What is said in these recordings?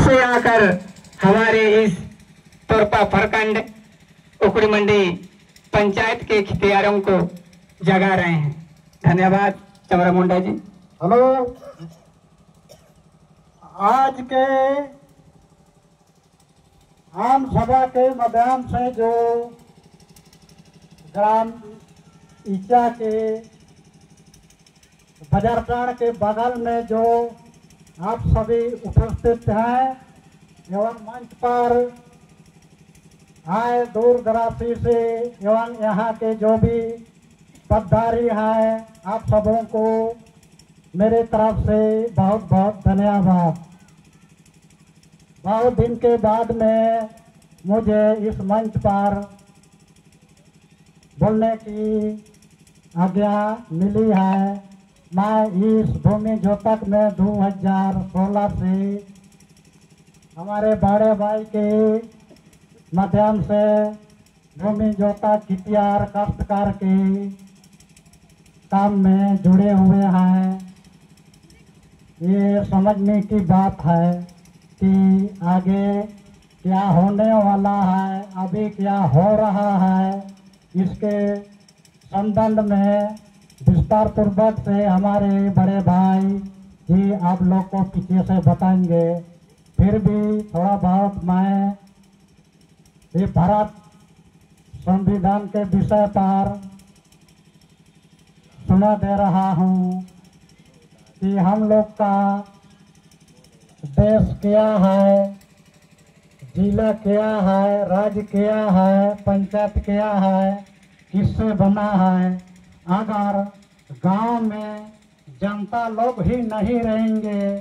से आकर हमारे इस तोरपा प्रखंड उखड़ी मंडी पंचायत के खितियारों को जगा रहे हैं। धन्यवाद चमरा मुंडा जी। हेलो, आज के आम सभा के माध्यम से जो ग्राम ईचा के बाजारटाण के बगल में जो आप सभी उपस्थित हैं एवं मंच पर आए दूर दराज से एवं यहाँ के जो भी पदाधिकारी हैं, आप सबों को मेरे तरफ से बहुत बहुत धन्यवाद। बहुत दिन के बाद में मुझे इस मंच पर बोलने की आज्ञा मिली है। मैं इस भूमि ज्योतक में 2016 से हमारे बड़े भाई के माध्यम से भूमि ज्योतक खितियार काश्तकार के काम में जुड़े हुए हैं। ये समझने की बात है कि आगे क्या होने वाला है, अभी क्या हो रहा है, इसके संबंध में विस्तार पूर्वक से हमारे बड़े भाई जी आप लोग को पीछे से बताएंगे। फिर भी थोड़ा बहुत मैं ये भारत संविधान के विषय पर सुना दे रहा हूँ कि हम लोग का देश क्या है, जिला क्या है, राज्य क्या है, पंचायत क्या है, किससे बना है। अगर गांव में जनता लोग ही नहीं रहेंगे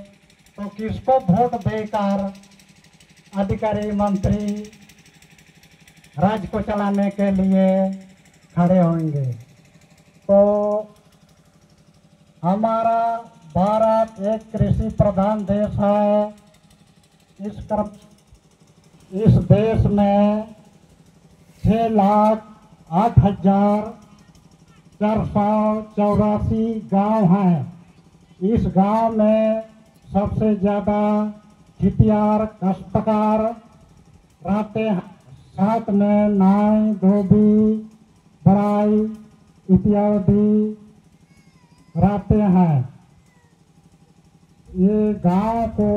तो किसको वोट देकर अधिकारी मंत्री राज्य को चलाने के लिए खड़े होंगे। तो हमारा भारत एक कृषि प्रधान देश है। इस देश में 6,08,484 गांव हैं। इस गांव में सबसे ज़्यादा खितियार काश्तकार रहते हैं। साथ में नाई, धोबी, बड़ाई इत्यादि रहते हैं। ये गांव को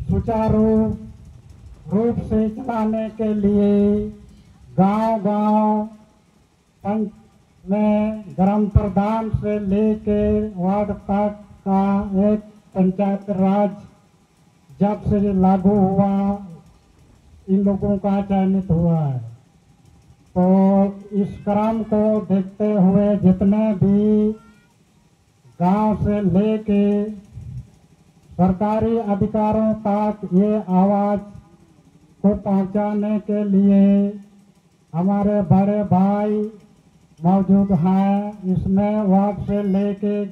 सुचारू रूप से चलाने के लिए गांव-गांव में ग्राम प्रधान से लेके वार्ड तक का एक पंचायत राज जब से लागू हुआ, इन लोगों का चयनित हुआ है। तो इस क्रम को देखते हुए जितने भी गांव से लेके सरकारी अधिकारों तक ये आवाज़ को पहुंचाने के लिए हमारे बड़े भाई मौजूद हैं। इसमें वार्ड से लेके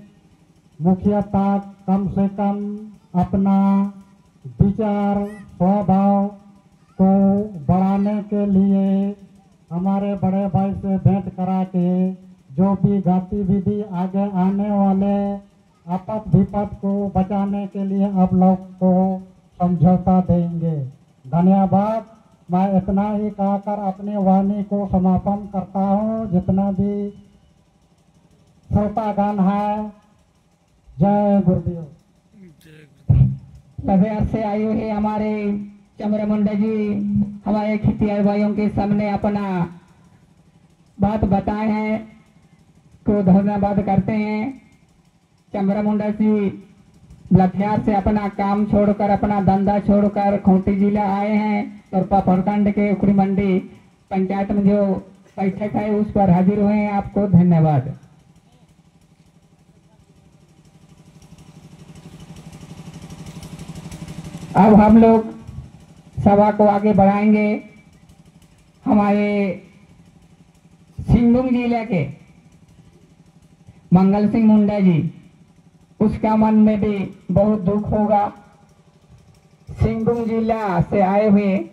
मुखिया तक कम से कम अपना विचार स्वभाव को बढ़ाने के लिए हमारे बड़े भाई से भेंट करा के जो भी गतिविधि आगे आने वाले आपद विपद को बचाने के लिए आप लोग को समझौता देंगे। धन्यवाद। मैं इतना ही कहकर अपनी वाणी को समापन करता हूँ। जितना भी श्रोतागण है, जय गुरुदेव। लभेर से आए हुए हमारे चमरा मुंडा जी हमारे खितियार भाइयों के सामने अपना बात बताए हैं को धन्यवाद करते हैं। चमरा मुंडा जी लखियार से अपना काम छोड़कर, अपना धंधा छोड़कर खूंटी जिला आए हैं। तोरपा प्रखंड के उखड़ी मंडी पंचायत में जो बैठक है उस पर हाजिर हुए हैं। आपको धन्यवाद। अब हम लोग सभा को आगे बढ़ाएंगे। हमारे सिंहभूम जिले के मंगल सिंह मुंडा जी, उसका मन में भी बहुत दुख होगा। सिंहभूम जिला से आए हुए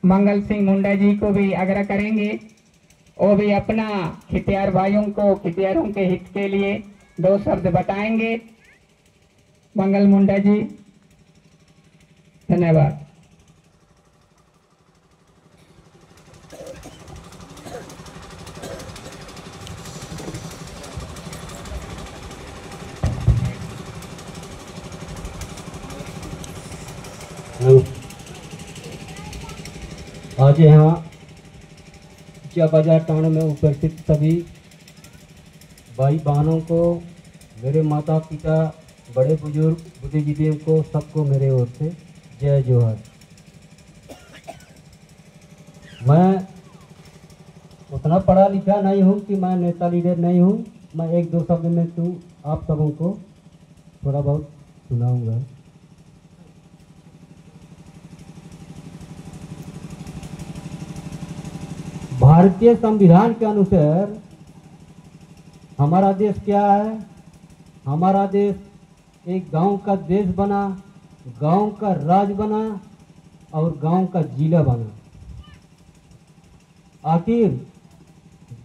मंगल सिंह मुंडा जी को भी आग्रह करेंगे वो भी अपना खितियार भाइयों को, खितियारों के हित के लिए 2 शब्द बताएंगे। मंगल मुंडा जी। धन्यवाद। आज यहाँ चिया बाजार टाउन में उपस्थित सभी भाई बहनों को, मेरे माता पिता, बड़े बुजुर्ग, बुद्धिजीवियों को, सबको मेरे ओर से जय जोहर। मैं उतना पढ़ा लिखा नहीं हूँ कि मैं नेता लीडर नहीं हूँ। मैं एक दो शब्द में आप सबों को थोड़ा बहुत सुनाऊंगा। भारतीय संविधान के अनुसार हमारा देश क्या है? हमारा देश एक गांव का देश बना, गांव का राज बना और गांव का जिला बना। आखिर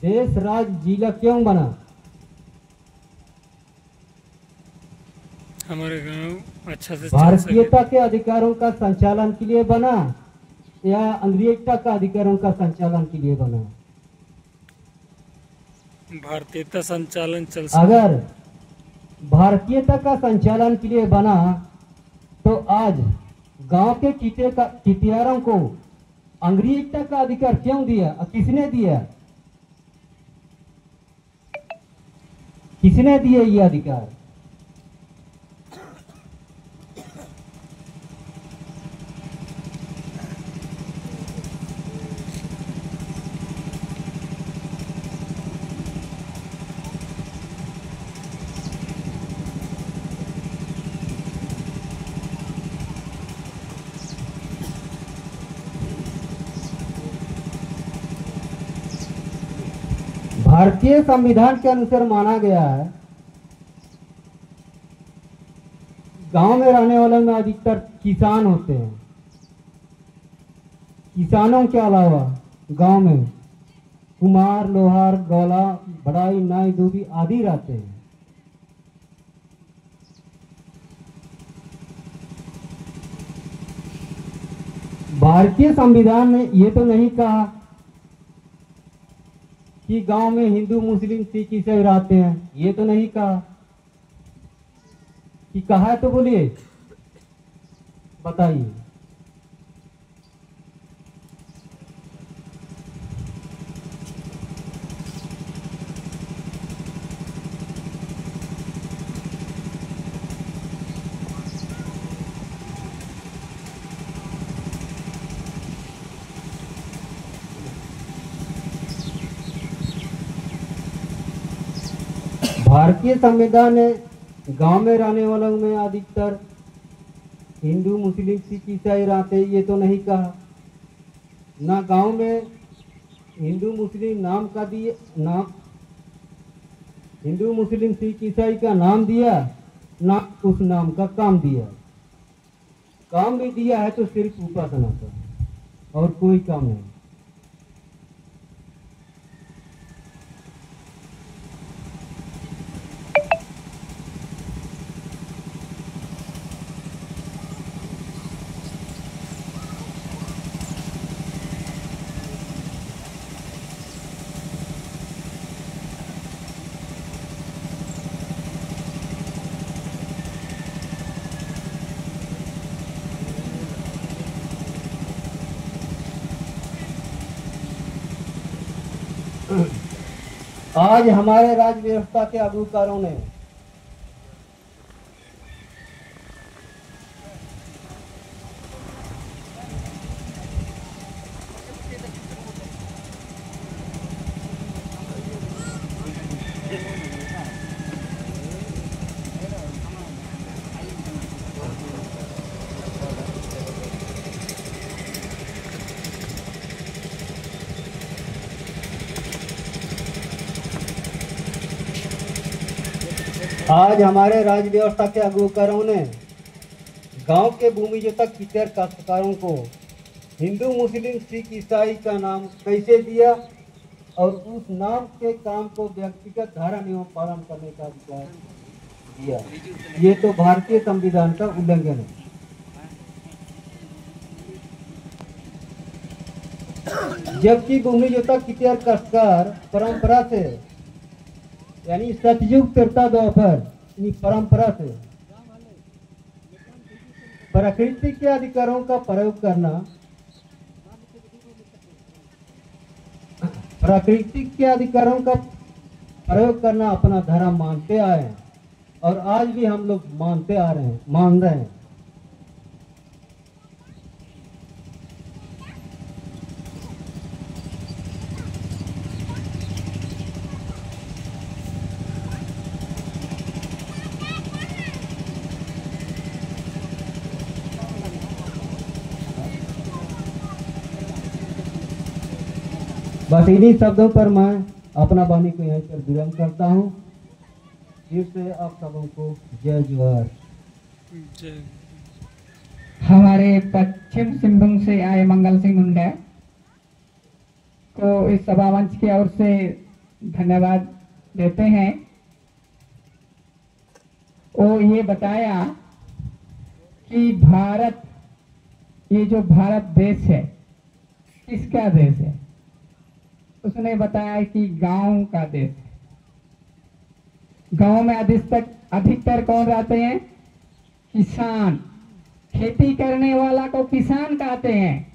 देश, राज, जिला क्यों बना? हमारे गांव अच्छा से भारतीयता के अधिकारों का संचालन के लिए बना या अंग्रेजता का अधिकारों का संचालन के लिए बना? भारतीयता संचालन चल सके। अगर भारतीयता का संचालन के लिए बना तो आज गांव के किटियारों को अंग्रेजता का अधिकार क्यों दिया? किसने दिया? किसने दिया ये अधिकार? भारतीय संविधान के अनुसार माना गया है गांव में रहने वालों में अधिकतर किसान होते हैं। किसानों के अलावा गांव में कुम्हार, लोहार, गौला, बढ़ाई, नाई, धोबी आदि रहते हैं। भारतीय संविधान ने ये तो नहीं कहा कि गांव में हिंदू, मुस्लिम, सिख, ईसाई रहते हैं। ये तो नहीं कहा। कि कहा है तो बोलिए, बताइए। भारतीय संविधान ने गांव में रहने वालों में अधिकतर हिंदू, मुस्लिम, सिख, ईसाई रहते, ये तो नहीं कहा। ना गांव में हिंदू, मुस्लिम नाम का दिए, नाम हिंदू, मुस्लिम, सिख, ईसाई का नाम दिया, ना उस नाम का काम दिया। काम भी दिया है तो सिर्फ उपासना का, और कोई काम नहीं। आज हमारे राज्य व्यवस्था के अगुकारों ने आज हमारे राज्य व्यवस्था के अगुकारों ने गांव के भूमिजतक किचर काश्तकारों को हिंदू, मुस्लिम, सिख, ईसाई का नाम कैसे दिया और उस नाम के काम को व्यक्तिगत धारा नियम पालन करने का अधिकार दिया। ये तो भारतीय संविधान का उल्लंघन है। जबकि भूमि जोतक कितियार काश्तकार परंपरा से यानी सतयुग त्रेता द्वापर परंपरा से प्रकृति के अधिकारों का प्रयोग करना अपना धर्म मानते आए हैं और आज भी हम लोग मान रहे हैं। बस इन्हीं शब्दों पर मैं अपना वाणी को यहीं पर विराम करता हूँ। फिर से आप सबों को जय जोहार। जय। हमारे पश्चिम सिंहभूम से आए मंगल सिंह मुंडा को इस सभा मंच की ओर से धन्यवाद देते हैं। वो ये बताया कि भारत, ये जो भारत देश है किसका देश है? उसने बताया कि गांव का देश है। गांव में अधिकतर कौन रहते हैं? किसान। खेती करने वाला को किसान कहते हैं।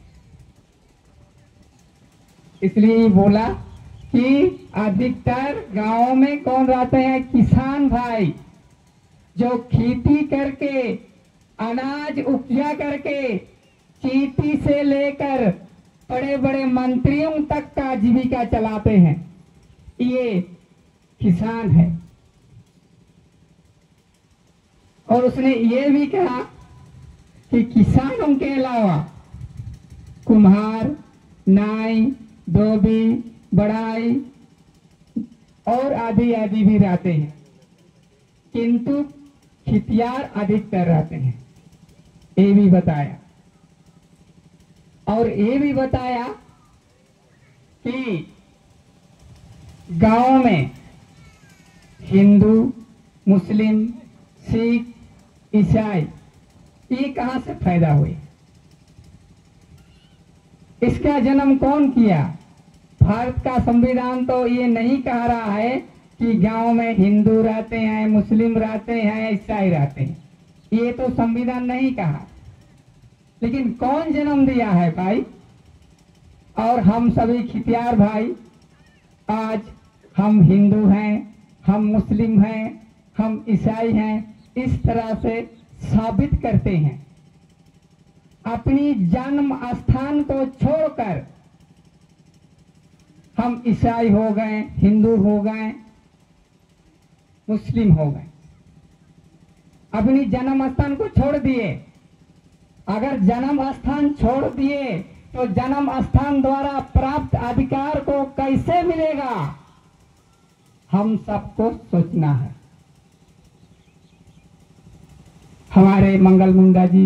इसलिए बोला कि अधिकतर गांव में कौन रहते हैं? किसान भाई, जो खेती करके अनाज उपजा करके चींटी से लेकर बड़े बड़े मंत्रियों तक का जीविका चलाते हैं, ये किसान है। और उसने ये भी कहा कि किसानों के अलावा कुम्हार, नाई, धोबी, बढ़ाई और आदि आदि भी रहते हैं, किंतु खेतियार अधिकतर रहते हैं, ये भी बताया। और ये भी बताया कि गांव में हिंदू, मुस्लिम, सिख, ईसाई ये कहां से पैदा हुए? इसका जन्म कौन किया? भारत का संविधान तो ये नहीं कह रहा है कि गांव में हिंदू रहते हैं, मुस्लिम रहते हैं, ईसाई रहते हैं, ये तो संविधान नहीं कहा। लेकिन कौन जन्म दिया है भाई? और हम सभी खेतियार भाई, आज हम हिंदू हैं, हम मुस्लिम हैं, हम ईसाई हैं, इस तरह से साबित करते हैं। अपनी जन्म स्थान को छोड़कर हम ईसाई हो गए, हिंदू हो गए, मुस्लिम हो गए, अपनी जन्म स्थान को छोड़ दिए। अगर जन्म स्थान छोड़ दिए तो जन्म स्थान द्वारा प्राप्त अधिकार को कैसे मिलेगा? हम सबको सोचना है। हमारे मंगल मुंडा जी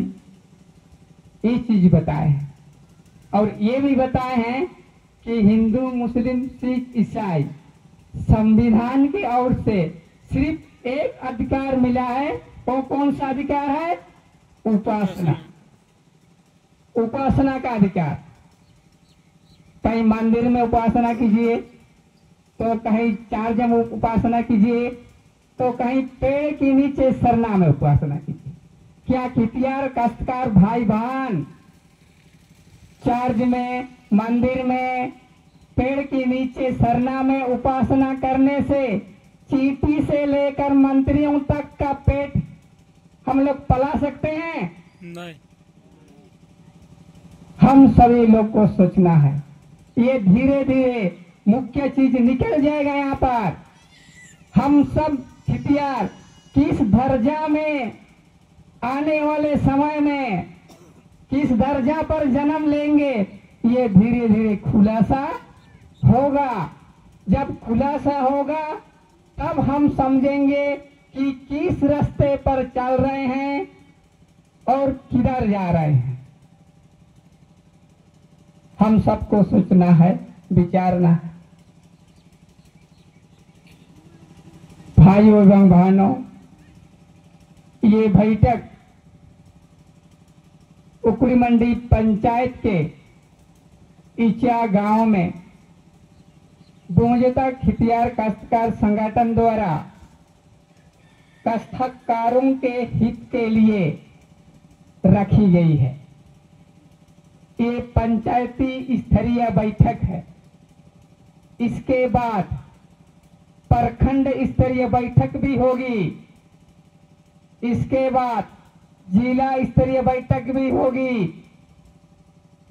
ये चीज बताए हैं और ये भी बताए हैं कि हिंदू, मुस्लिम, सिख, ईसाई संविधान की ओर से सिर्फ एक अधिकार मिला है। वो कौन सा अधिकार है? उपासना। उपासना का अधिकार। कहीं मंदिर में उपासना कीजिए, तो कहीं 4 जम उपासना कीजिए, तो कहीं पेड़ के नीचे सरना में उपासना कीजिए। क्या खेतियार काश्तकार भाई बहन चर्च में, मंदिर में, पेड़ के नीचे सरना में उपासना करने से चींटी से लेकर मंत्रियों तक का पेट हम लोग पला सकते हैं? नहीं। हम सभी लोग को सोचना है। ये धीरे धीरे मुख्य चीज निकल जाएगा यहाँ पर। हम सब खेतियार किस दर्जा में आने वाले समय में किस दर्जा पर जन्म लेंगे, ये धीरे धीरे खुलासा होगा। जब खुलासा होगा तब हम समझेंगे कि किस रास्ते पर चल रहे हैं और किधर जा रहे हैं। हम सबको सोचना है, विचारना है। भाइयों एवं बहनों, ये बैठक उकड़ी मंडी पंचायत के इचा गांव में बोंजेता खितियार काश्तकार संगठन द्वारा काश्तकारों के हित के लिए रखी गई है। ये पंचायती स्तरीय बैठक है। इसके बाद प्रखंड स्तरीय बैठक भी होगी। इसके बाद जिला स्तरीय बैठक भी होगी।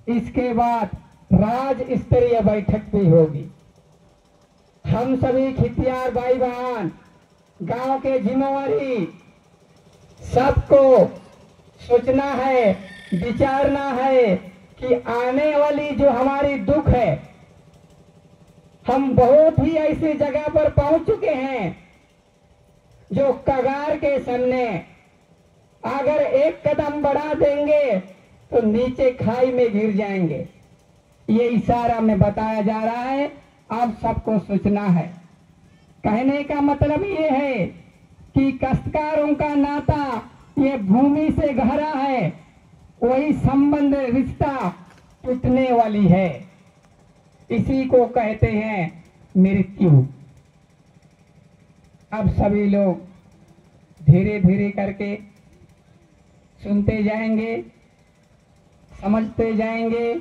इसके बाद राज्य स्तरीय बैठक भी होगी। हम सभी खितियार भाई बहन गांव के जिम्मेवारी सबको सोचना है, विचारना है कि आने वाली जो हमारी दुख है, हम बहुत ही ऐसी जगह पर पहुंच चुके हैं जो कगार के सामने अगर एक कदम बढ़ा देंगे तो नीचे खाई में गिर जाएंगे। ये इशारा में बताया जा रहा है, आप सबको सोचना है। कहने का मतलब ये है कि काश्तकारों का नाता ये भूमि से गहरा है, वही संबंध रिश्ता टूटने वाली है। इसी को कहते हैं मृत्यु। अब सभी लोग धीरे धीरे करके सुनते जाएंगे, समझते जाएंगे,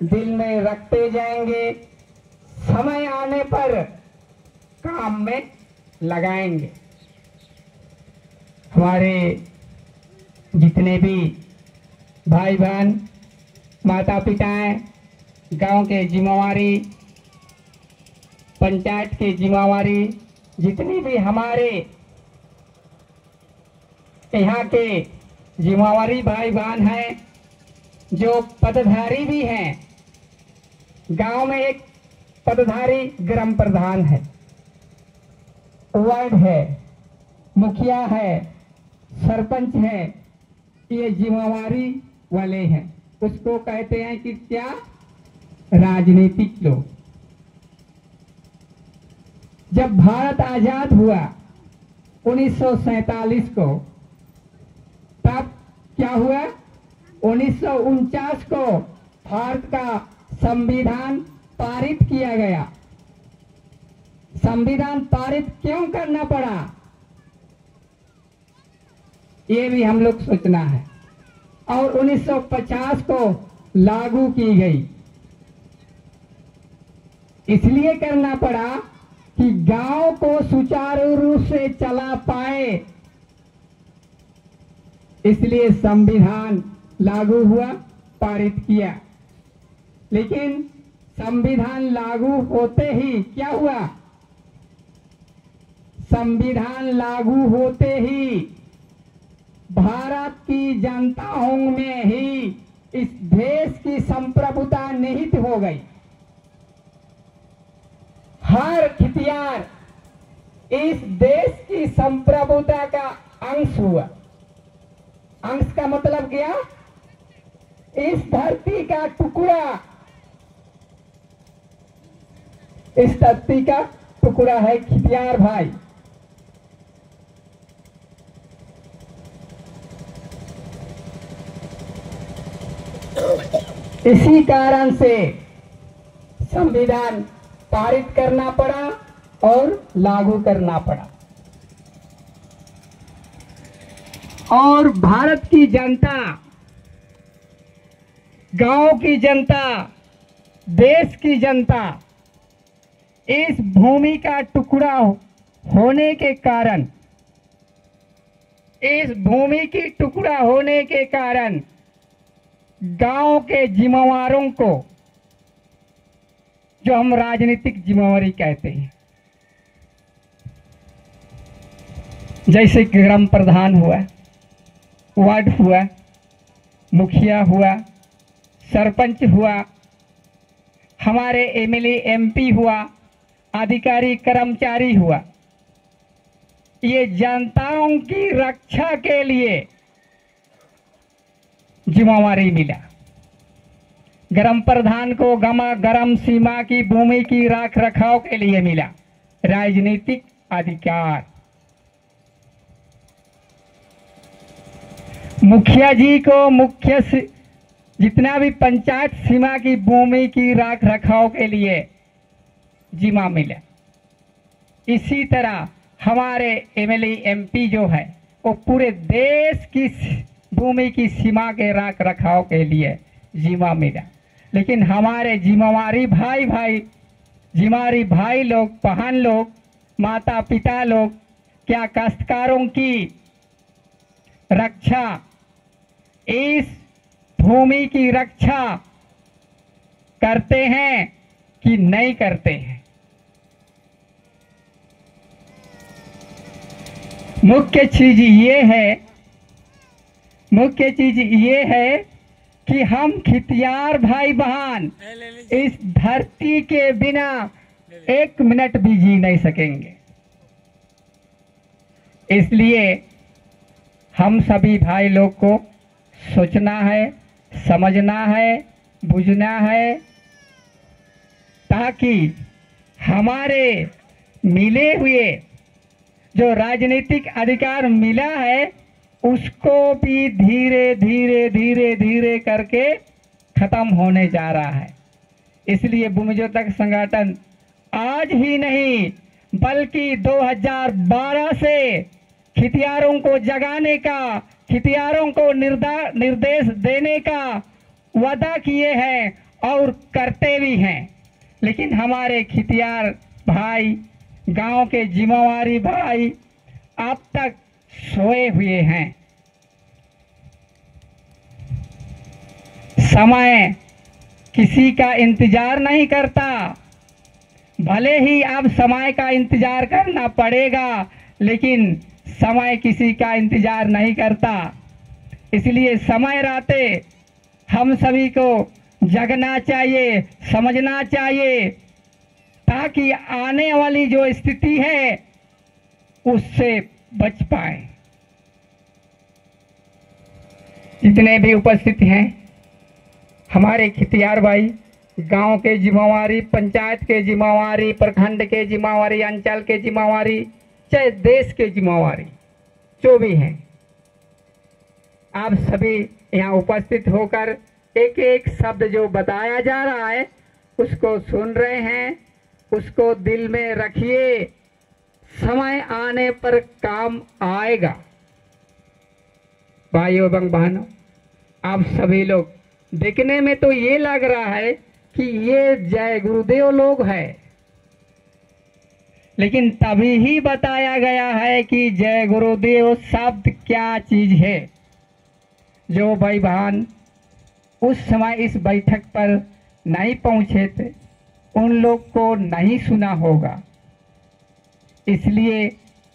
दिल में रखते जाएंगे, समय आने पर काम में लगाएंगे। हमारे जितने भी भाई बहन, माता पिताएं, गांव के जिम्मेवारी, पंचायत के जिम्मेवारी, जितनी भी हमारे यहाँ के जिम्मेवारी भाई बहन हैं, जो पदधारी भी हैं। गांव में एक पदधारी ग्राम प्रधान है, वार्ड है, मुखिया है, सरपंच है, ये जिम्मेवारी वाले हैं। उसको कहते हैं कि क्या, राजनीतिक लोग। जब भारत आजाद हुआ 1947 को, तब क्या हुआ, 1949 को भारत का संविधान पारित किया गया। संविधान पारित क्यों करना पड़ा, ये भी हम लोग सोचना है। और 1950 को लागू की गई। इसलिए करना पड़ा कि गांव को सुचारू रूप से चला पाए, इसलिए संविधान लागू हुआ, पारित किया। लेकिन संविधान लागू होते ही क्या हुआ, संविधान लागू होते ही भारत की जनताओं में ही इस देश की संप्रभुता निहित हो गई। हर खितियार इस देश की संप्रभुता का अंश हुआ। अंश का मतलब क्या, इस धरती का टुकड़ा, इस धरती का टुकड़ा है खितियार भाई। इसी कारण से संविधान पारित करना पड़ा और लागू करना पड़ा। और भारत की जनता, गांव की जनता, देश की जनता इस भूमि का टुकड़ा होने के कारण, इस भूमि की टुकड़ा होने के कारण गांव के जिम्मेवारों को, जो हम राजनीतिक जिम्मेवारी कहते हैं, जैसे ग्राम प्रधान हुआ, वार्ड हुआ, मुखिया हुआ, सरपंच हुआ, हमारे एमएलए एमपी हुआ, अधिकारी कर्मचारी हुआ, ये जनताओं की रक्षा के लिए जिम्मेवारी मिला। ग्राम प्रधान को गरम सीमा की भूमि की राख रखाव के लिए मिला राजनीतिक अधिकार। मुखिया जी को जितना भी पंचायत सीमा की भूमि की राख रखाव के लिए जिम्मा मिले, इसी तरह हमारे एमएलए एमपी जो है वो पूरे देश की भूमि की सीमा के राख रखाव के लिए जिम्मा मिला। लेकिन हमारे जिम्मेवारी जिम्मेवारी भाई लोग, बहन लोग, माता पिता लोग क्या काश्तकारों की रक्षा, इस भूमि की रक्षा करते हैं कि नहीं करते हैं? मुख्य चीज ये है कि हम खितियार भाई बहन इस धरती के बिना 1 मिनट भी जी नहीं सकेंगे। इसलिए हम सभी भाई लोग को सोचना है, समझना है, बुझना है, ताकि हमारे मिले हुए जो राजनीतिक अधिकार मिला है उसको भी धीरे धीरे करके खत्म होने जा रहा है। इसलिए भूमि जोतक संगठन आज ही नहीं बल्कि 2012 से खितियारों को जगाने का, खितियारों को निर्देश देने का वादा किए हैं और करते भी हैं। लेकिन हमारे खितियार भाई, गांव के जिम्मेवारी भाई अब तक सोए हुए हैं। समय किसी का इंतजार नहीं करता, भले ही अब समय का इंतजार करना पड़ेगा, लेकिन समय किसी का इंतजार नहीं करता। इसलिए समय रहते हम सभी को जगना चाहिए, समझना चाहिए, ताकि आने वाली जो स्थिति है उससे बच पाए। जितने भी उपस्थित हैं हमारे खितियार भाई, गांव के जिम्मेवारी, पंचायत के जिम्मेवारी, प्रखंड के जिम्मेवारी, अंचल के जिम्मेवारी, चाहे देश के जिम्मेवारी जो भी हैं, आप सभी यहाँ उपस्थित होकर एक एक शब्द जो बताया जा रहा है उसको सुन रहे हैं, उसको दिल में रखिए। समय आने पर काम आएगा। भाइयों एवं बहनों, आप सभी लोग देखने में तो ये लग रहा है कि ये जय गुरुदेव लोग हैं, लेकिन तभी ही बताया गया है कि जय गुरुदेव शब्द क्या चीज है। जो भाई बहन उस समय इस बैठक पर नहीं पहुंचे थे उन लोग को नहीं सुना होगा। इसलिए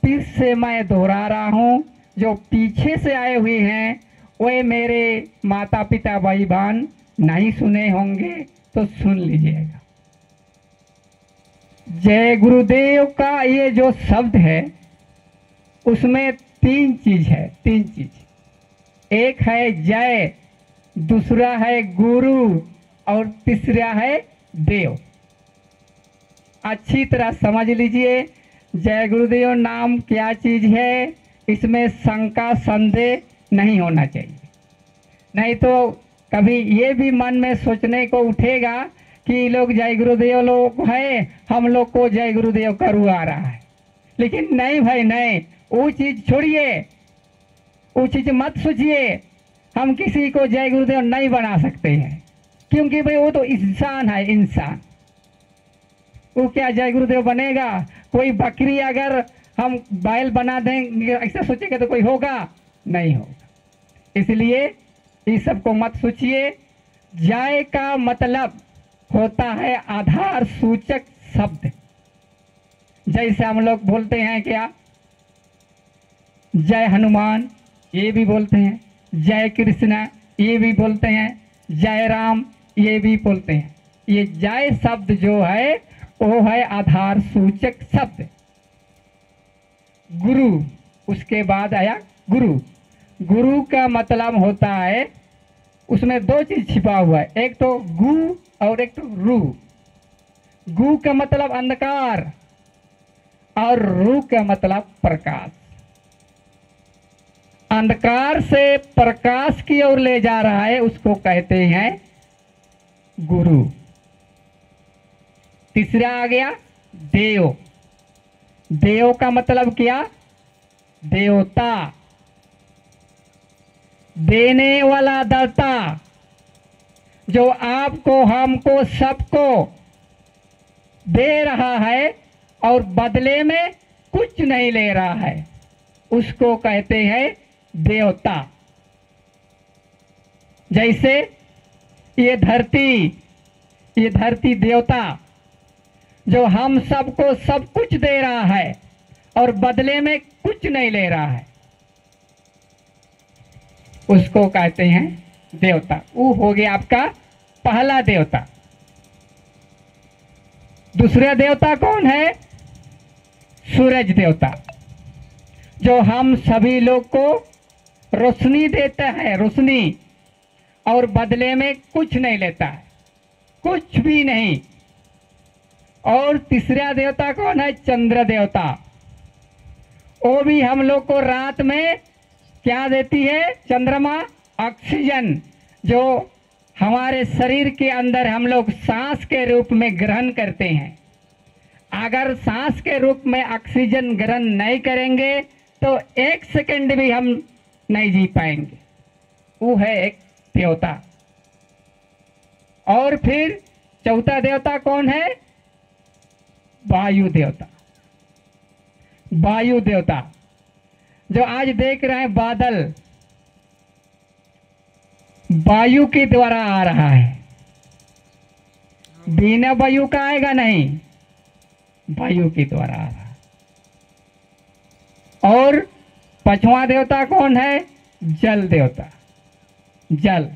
फिर से मैं दोहरा रहा हूं, जो पीछे से आए हुए हैं वे मेरे माता पिता भाई बहन नहीं सुने होंगे तो सुन लीजिएगा। जय गुरुदेव का ये जो शब्द है उसमें 3 चीज है, 3 चीज। एक है जय, दूसरा है गुरु और तीसरा है देव। अच्छी तरह समझ लीजिए जय गुरुदेव नाम क्या चीज है, इसमें शंका संदेह नहीं होना चाहिए। नहीं तो कभी ये भी मन में सोचने को उठेगा कि लोग जय गुरुदेव लोग हैं, हम लोग को जय गुरुदेव करू आ रहा है। लेकिन नहीं भाई नहीं, वो चीज छोड़िए, वो चीज मत सोचिए। हम किसी को जय गुरुदेव नहीं बना सकते हैं, क्योंकि भाई वो तो इंसान है, इंसान। वो क्या जय गुरुदेव बनेगा? कोई बकरी अगर हम बैल बना देंगे ऐसा सोचेंगे तो कोई होगा? नहीं होगा। इसलिए इस सब को मत सोचिए। जय का मतलब होता है आधार सूचक शब्द। जैसे हम लोग बोलते हैं क्या, जय हनुमान, ये भी बोलते हैं, जय कृष्णा ये भी बोलते हैं, जय राम ये भी बोलते हैं। ये जय शब्द जो है वो है आधार सूचक शब्द। गुरु, उसके बाद आया गुरु। गुरु का मतलब होता है, उसमें 2 चीज छिपा हुआ है, एक तो गु और एक तो रू। गु का मतलब अंधकार और रू का मतलब प्रकाश। अंधकार से प्रकाश की ओर ले जा रहा है, उसको कहते हैं गुरु। तीसरा आ गया देव। देव का मतलब क्या? देवता, देने वाला दाता, जो आपको हमको सबको दे रहा है और बदले में कुछ नहीं ले रहा है, उसको कहते हैं देवता। जैसे ये धरती देवता जो हम सबको सब कुछ दे रहा है और बदले में कुछ नहीं ले रहा है, उसको कहते हैं देवता। वो हो गया आपका पहला देवता। दूसरा देवता कौन है? सूरज देवता, जो हम सभी लोग को रोशनी देता है, रोशनी, और बदले में कुछ नहीं लेता है, कुछ भी नहीं। और तीसरा देवता कौन है? चंद्र देवता। वो भी हम लोग को रात में क्या देती है? चंद्रमा, ऑक्सीजन, जो हमारे शरीर के अंदर हम लोग सांस के रूप में ग्रहण करते हैं। अगर सांस के रूप में ऑक्सीजन ग्रहण नहीं करेंगे तो एक सेकंड भी हम नहीं जी पाएंगे। वो है एक देवता। और फिर चौथा देवता कौन है? वायु देवता। वायु देवता जो आज देख रहे हैं बादल, वायु के द्वारा आ रहा है, बिना वायु का आएगा नहीं, वायु के द्वारा आ रहा है। और पांचवा देवता कौन है? जल देवता। जल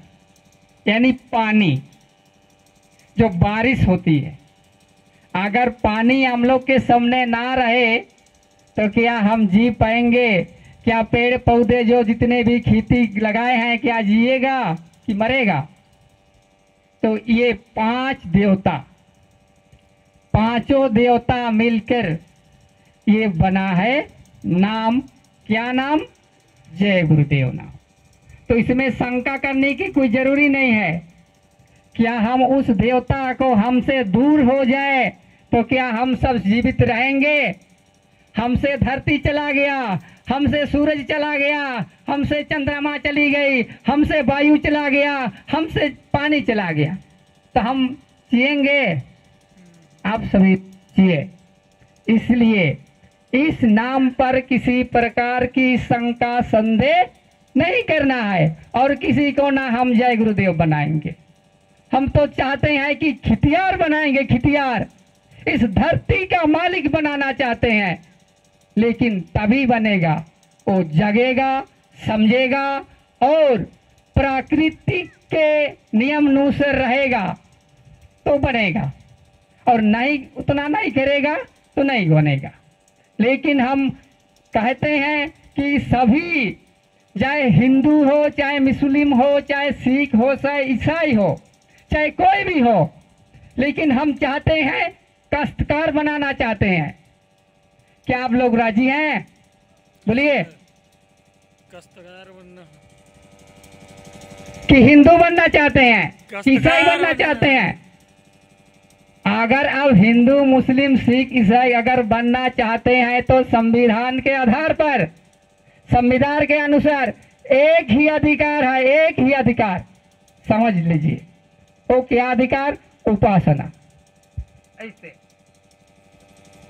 यानी पानी, जो बारिश होती है। अगर पानी हम लोग के सामने ना रहे तो क्या हम जी पाएंगे? क्या पेड़ पौधे जो जितने भी खेती लगाए हैं क्या जिएगा कि मरेगा? तो ये पांच देवता, पांचों देवता मिलकर ये बना है नाम। क्या नाम? जय गुरुदेव नाम। तो इसमें शंका करने की कोई जरूरी नहीं है। क्या हम उस देवता को हमसे दूर हो जाए तो क्या हम सब जीवित रहेंगे? हमसे धरती चला गया, हमसे सूरज चला गया, हमसे चंद्रमा चली गई, हमसे वायु चला गया, हमसे पानी चला गया, तो हम जिएंगे? आप सभी जिए। इसलिए इस नाम पर किसी प्रकार की शंका संदेह नहीं करना है और किसी को ना हम जय गुरुदेव बनाएंगे। हम तो चाहते हैं कि खितियार बनाएंगे, खितियार इस धरती का मालिक बनाना चाहते हैं। लेकिन तभी बनेगा, वो जगेगा, समझेगा और प्रकृति के नियम अनुसार रहेगा तो बनेगा, और नहीं उतना नहीं करेगा तो नहीं बनेगा। लेकिन हम कहते हैं कि सभी, चाहे हिंदू हो, चाहे मुस्लिम हो, चाहे सिख हो, चाहे ईसाई हो, चाहे कोई भी हो, लेकिन हम चाहते हैं, काश्तकार बनाना चाहते हैं। क्या आप लोग राजी हैं? बोलिए। काश्तकार बनना कि हिंदू बनना चाहते हैं, ईसाई बनना चाहते हैं? अगर आप हिंदू, मुस्लिम, सिख, ईसाई अगर बनना चाहते हैं तो संविधान के आधार पर, संविधान के अनुसार एक ही अधिकार है, एक ही अधिकार, समझ लीजिए। वो क्या अधिकार? उपासना। ऐसे,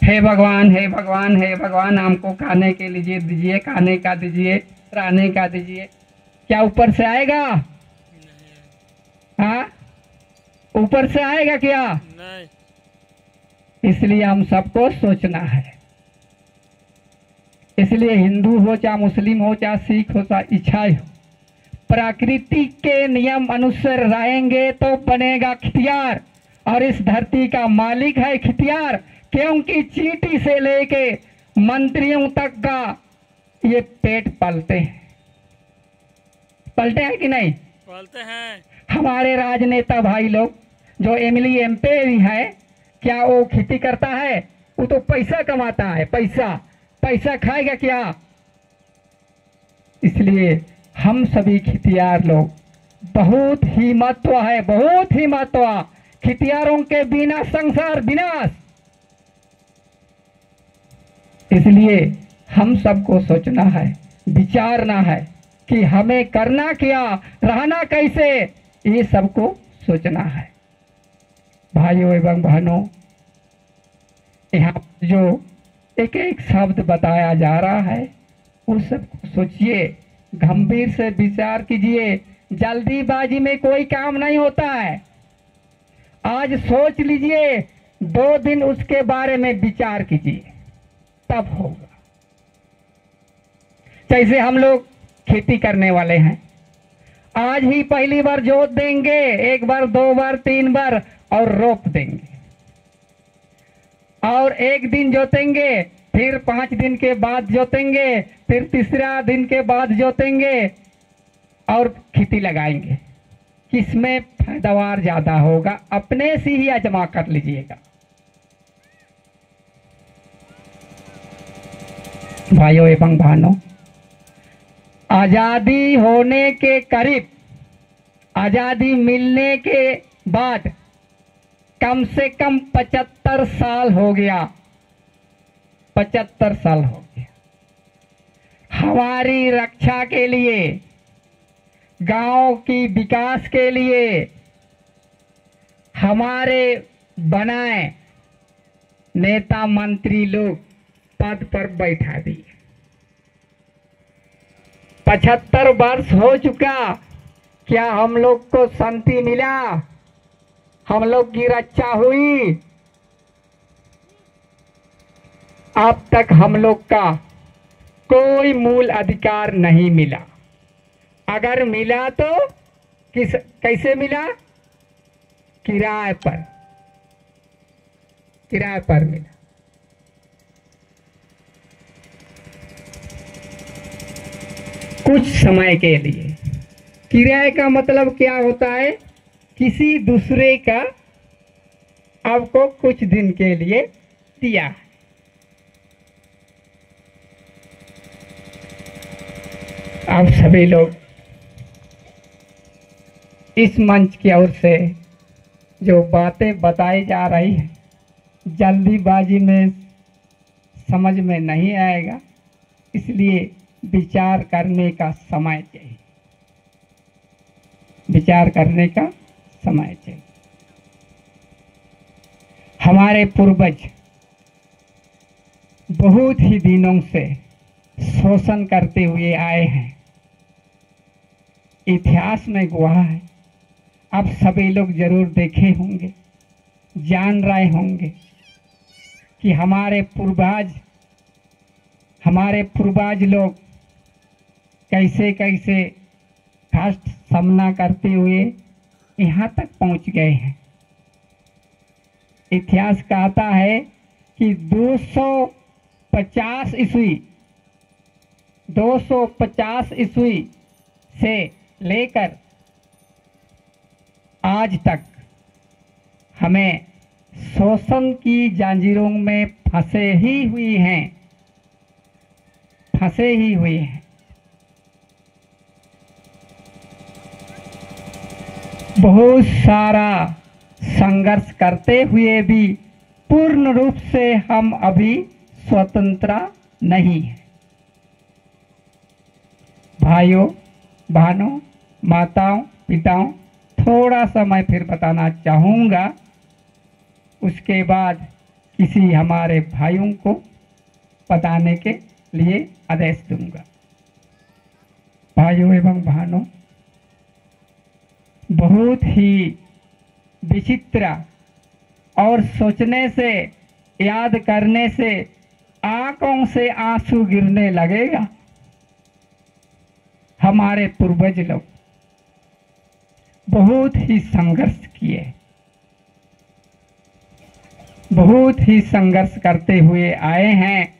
हे भगवान, हे भगवान, हे भगवान, हमको खाने के लिए दीजिए, खाने का दीजिए, रहने का दीजिए। क्या ऊपर से आएगा? हाँ, ऊपर से आएगा क्या? नहीं। इसलिए हम सबको सोचना है। इसलिए हिंदू हो, चाहे मुस्लिम हो, चाहे सिख हो, चाहे ईसाई हो, प्रकृति के नियम अनुसार रहेंगे तो बनेगा खितियार। और इस धरती का मालिक है खितियार, क्योंकि चींटी से लेके मंत्रियों तक का ये पेट पलते हैं। पलटे हैं कि नहीं? पालते हैं। हमारे राजनेता भाई लोग जो एमएलए एमपी है, क्या वो खेती करता है? वो तो पैसा कमाता है, पैसा। पैसा खाएगा क्या? इसलिए हम सभी खितियार लोग बहुत ही महत्व है, बहुत ही महत्व। खितियारों के बिना संसार विनाश। इसलिए हम सबको सोचना है, विचारना है कि हमें करना क्या, रहना कैसे, ये सबको सोचना है। भाइयों एवं बहनों, यहाँ जो एक एक शब्द बताया जा रहा है उस सबको सोचिए, गंभीर से विचार कीजिए। जल्दीबाजी में कोई काम नहीं होता है। आज सोच लीजिए, 2 दिन उसके बारे में विचार कीजिए, तब होगा। जैसे हम लोग खेती करने वाले हैं, आज ही पहली बार जोत देंगे, 1 बार 2 बार 3 बार और रोप देंगे, और 1 दिन जोतेंगे, फिर 5 दिन के बाद जोतेंगे, फिर तीसरा दिन के बाद जोतेंगे और खेती लगाएंगे। किसमें पैदावार ज्यादा होगा, अपने से ही आजमा कर लीजिएगा। भाइयों एवं बहनों, आजादी होने के करीब, आजादी मिलने के बाद कम से कम 75 साल हो गया। 75 साल हो गया। हमारी रक्षा के लिए, गांव की विकास के लिए हमारे बनाए नेता मंत्री लोग पद पर बैठा दिए। 75 वर्ष हो चुका, क्या हम लोग को शांति मिला? हम लोग की रक्षा हुई? अब तक हम लोग का कोई मूल अधिकार नहीं मिला। अगर मिला तो कैसे मिला? किराए पर, किराए पर मिला। कुछ समय के लिए। किराए का मतलब क्या होता है? किसी दूसरे का आपको कुछ दिन के लिए दिया। आप सभी लोग इस मंच की ओर से जो बातें बताई जा रही हैं, जल्दीबाजी में समझ में नहीं आएगा, इसलिए विचार करने का समय चाहिए, विचार करने का समय चाहिए। हमारे पूर्वज बहुत ही दिनों से शोषण करते हुए आए हैं, इतिहास में गवाह है। अब सभी लोग जरूर देखे होंगे, जान रहे होंगे कि हमारे पूर्वज लोग कैसे कैसे कष्ट सामना करते हुए यहाँ तक पहुँच गए हैं। इतिहास कहता है कि 250 ईस्वी से लेकर आज तक हमें शोषण की जंजीरों में फंसे ही हुए हैं। बहुत सारा संघर्ष करते हुए भी पूर्ण रूप से हम अभी स्वतंत्र नहीं हैं। भाइयों बहनों, माताओं, पिताओं, थोड़ा सा मैं फिर बताना चाहूँगा, उसके बाद किसी हमारे भाइयों को बताने के लिए आदेश दूंगा। भाइयों एवं बहनों, बहुत ही विचित्र और सोचने से, याद करने से आंखों से आंसू गिरने लगेगा। हमारे पूर्वज लोग बहुत ही संघर्ष किए, बहुत ही संघर्ष करते हुए आए हैं,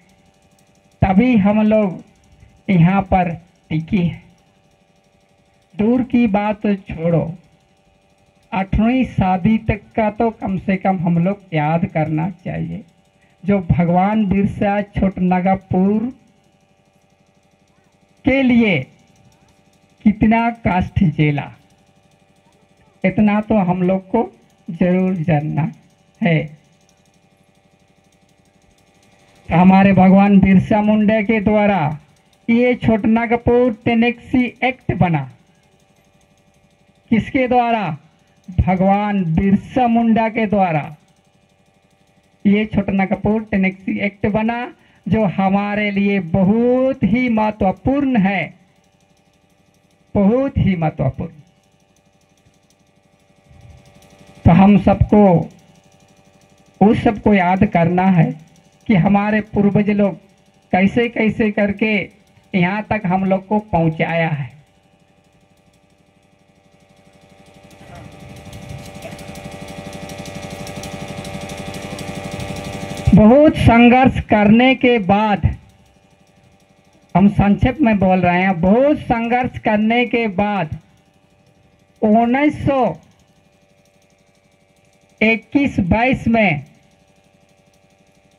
तभी हम लोग यहाँ पर टिके हैं। दूर की बात छोड़ो, 8वीं सदी तक का तो कम से कम हम लोग याद करना चाहिए, जो भगवान बिरसा छोटनागपुर के लिए कितना कष्ट झेला, इतना तो हम लोग को जरूर जानना है। हमारे भगवान बिरसा मुंडा के द्वारा ये छोटानागपुर टेनेक्सी एक्ट बना। किसके द्वारा? भगवान बिरसा मुंडा के द्वारा ये छोटानागपुर टेनेक्सी एक्ट बना, जो हमारे लिए बहुत ही महत्वपूर्ण है, बहुत ही महत्वपूर्ण। तो हम सबको उस सबको याद करना है कि हमारे पूर्वज लोग कैसे कैसे करके यहाँ तक हम लोग को पहुंचाया है। बहुत संघर्ष करने के बाद, हम संक्षेप में बोल रहे हैं, बहुत संघर्ष करने के बाद 1921-22 में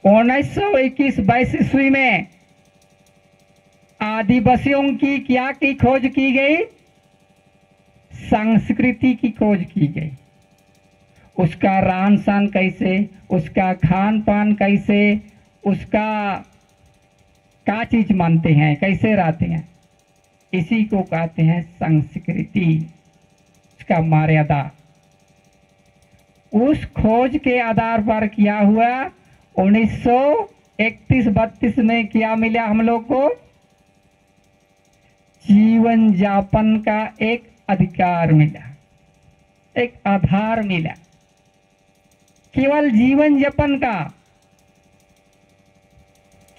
1921-22 ईस्वी में आदिवासियों की क्या की खोज की गई? संस्कृति की खोज की गई। उसका रहन सहन कैसे, उसका खान पान कैसे, उसका क्या चीज मानते हैं, कैसे रहते हैं, इसी को कहते हैं संस्कृति, उसका मर्यादा। उस खोज के आधार पर क्या हुआ? 1931-32 में क्या मिला हम लोग को? जीवन यापन का एक अधिकार मिला, एक आधार मिला, केवल जीवन यापन का,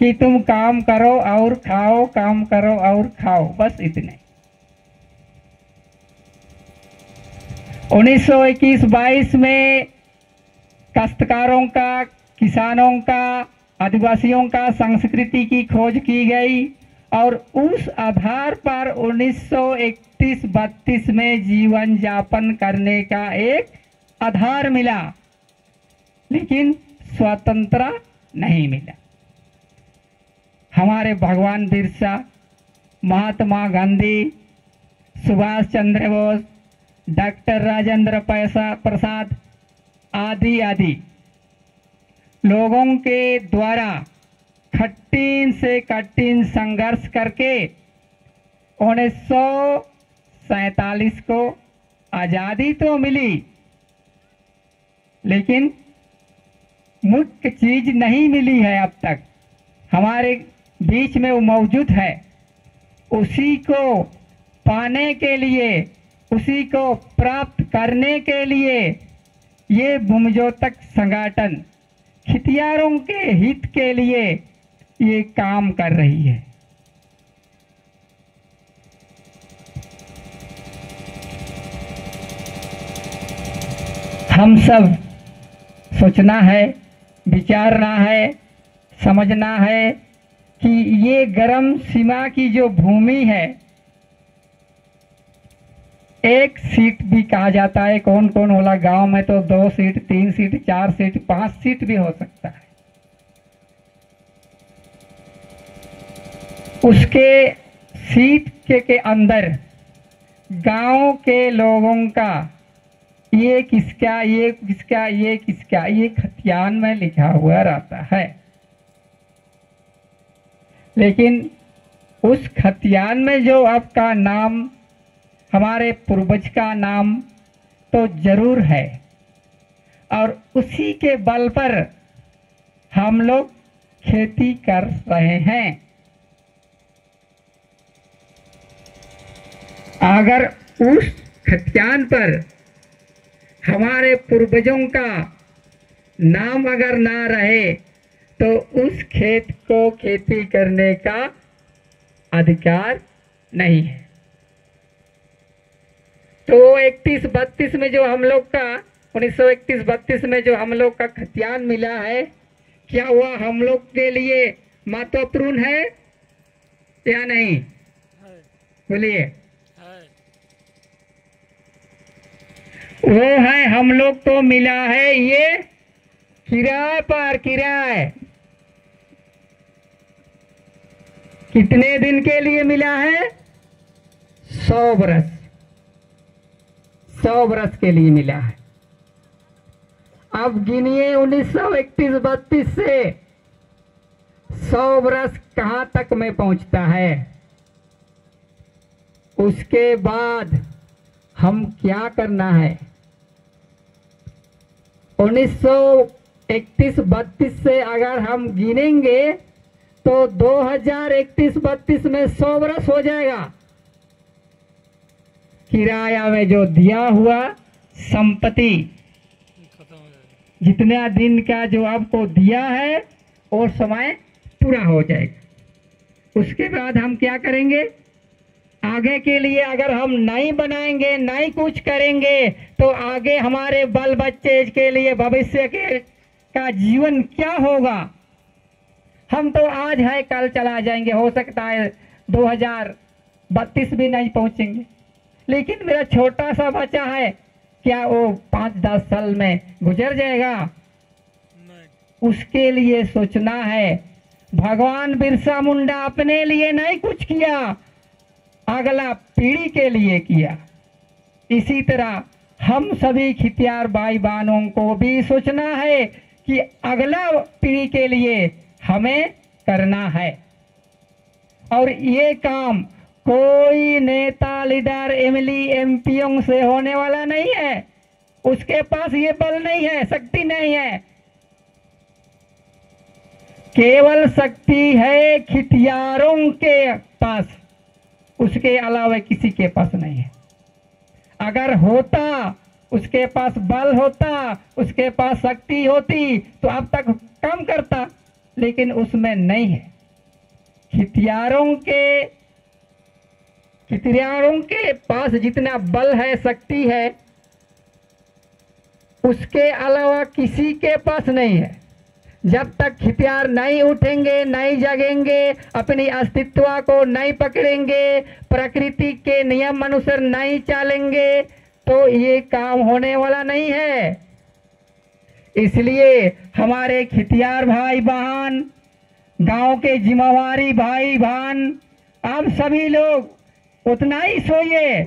कि तुम काम करो और खाओ, काम करो और खाओ, बस इतने। 1921-22 में काश्तकारों का, किसानों का, आदिवासियों का संस्कृति की खोज की गई और उस आधार पर 1931-32 में जीवन यापन करने का एक आधार मिला, लेकिन स्वतंत्रता नहीं मिला। हमारे भगवान बिरसा, महात्मा गांधी, सुभाष चंद्र बोस, डॉक्टर राजेंद्र प्रसाद आदि आदि लोगों के द्वारा कठिन से कठिन संघर्ष करके 1947 को आजादी तो मिली, लेकिन मुख्य चीज नहीं मिली है अब तक, हमारे बीच में वो मौजूद है। उसी को पाने के लिए, उसी को प्राप्त करने के लिए ये भूमिजोतक संगठन खितियारों के हित के लिए ये काम कर रही है। हम सब सोचना है, विचारना है, समझना है कि ये गर्म सीमा की जो भूमि है, एक सीट भी कहा जाता है, कौन कौन बोला गांव में तो 2 सीट, 3 सीट, 4 सीट, 5 सीट भी हो सकता है। उसके सीट के अंदर गांव के लोगों का ये किसका, ये किसका, ये किसका, ये खतियान में लिखा हुआ रहता है। लेकिन उस खतियान में जो आपका नाम, हमारे पूर्वज का नाम तो जरूर है, और उसी के बल पर हम लोग खेती कर रहे हैं। अगर उस खतियान पर हमारे पूर्वजों का नाम अगर ना रहे तो उस खेत को खेती करने का अधिकार नहीं है। तो 31-32 में जो हम लोग का 1931-32 में जो हम लोग का खतियान मिला है, क्या हुआ हम लोग के लिए महत्वपूर्ण है या नहीं? बोलिए। वो है, हम लोग को मिला है ये किराए पर, किराए। कितने दिन के लिए मिला है? 100 वर्ष, 100 वर्ष के लिए मिला है। अब गिनिए 1931-32 से 100 वर्ष कहां तक में पहुंचता है। उसके बाद हम क्या करना है? 1931-32 से अगर हम गिनेंगे तो 2031-32 में 100 वर्ष हो जाएगा। किराया में जो दिया हुआ संपत्ति खत्म हो जाएगा। जितना दिन का जो आपको दिया है वो समय पूरा हो जाएगा। उसके बाद हम क्या करेंगे? आगे के लिए अगर हम नहीं बनाएंगे, नहीं कुछ करेंगे तो आगे हमारे बाल बच्चे के लिए भविष्य के का जीवन क्या होगा? हम तो आज है कल चला जाएंगे, हो सकता है 2032 भी नहीं पहुंचेंगे। लेकिन मेरा छोटा सा बच्चा है, क्या वो 5-10 साल में गुजर जाएगा? नहीं। उसके लिए सोचना है। भगवान बिरसा मुंडा अपने लिए नहीं कुछ किया, अगला पीढ़ी के लिए किया। इसी तरह हम सभी खितियार भाई बहनों को भी सोचना है कि अगला पीढ़ी के लिए हमें करना है। और ये काम कोई नेता, लीडर, एमएलए, एमपीओं से होने वाला नहीं है। उसके पास ये बल नहीं है, शक्ति नहीं है। केवल शक्ति है खितियारों के पास, उसके अलावा किसी के पास नहीं है। अगर होता, उसके पास बल होता, उसके पास शक्ति होती तो अब तक काम करता, लेकिन उसमें नहीं है। खितियारों के पास जितना बल है, शक्ति है, उसके अलावा किसी के पास नहीं है। जब तक खितियार नहीं उठेंगे, नहीं जगेंगे, अपनी अस्तित्व को नहीं पकड़ेंगे, प्रकृति के नियम अनुसार नहीं चलेंगे तो ये काम होने वाला नहीं है। इसलिए हमारे खितियार भाई बहन, गांव के जिम्मेवारी भाई बहन, आप सभी लोग उतना ही सोइए।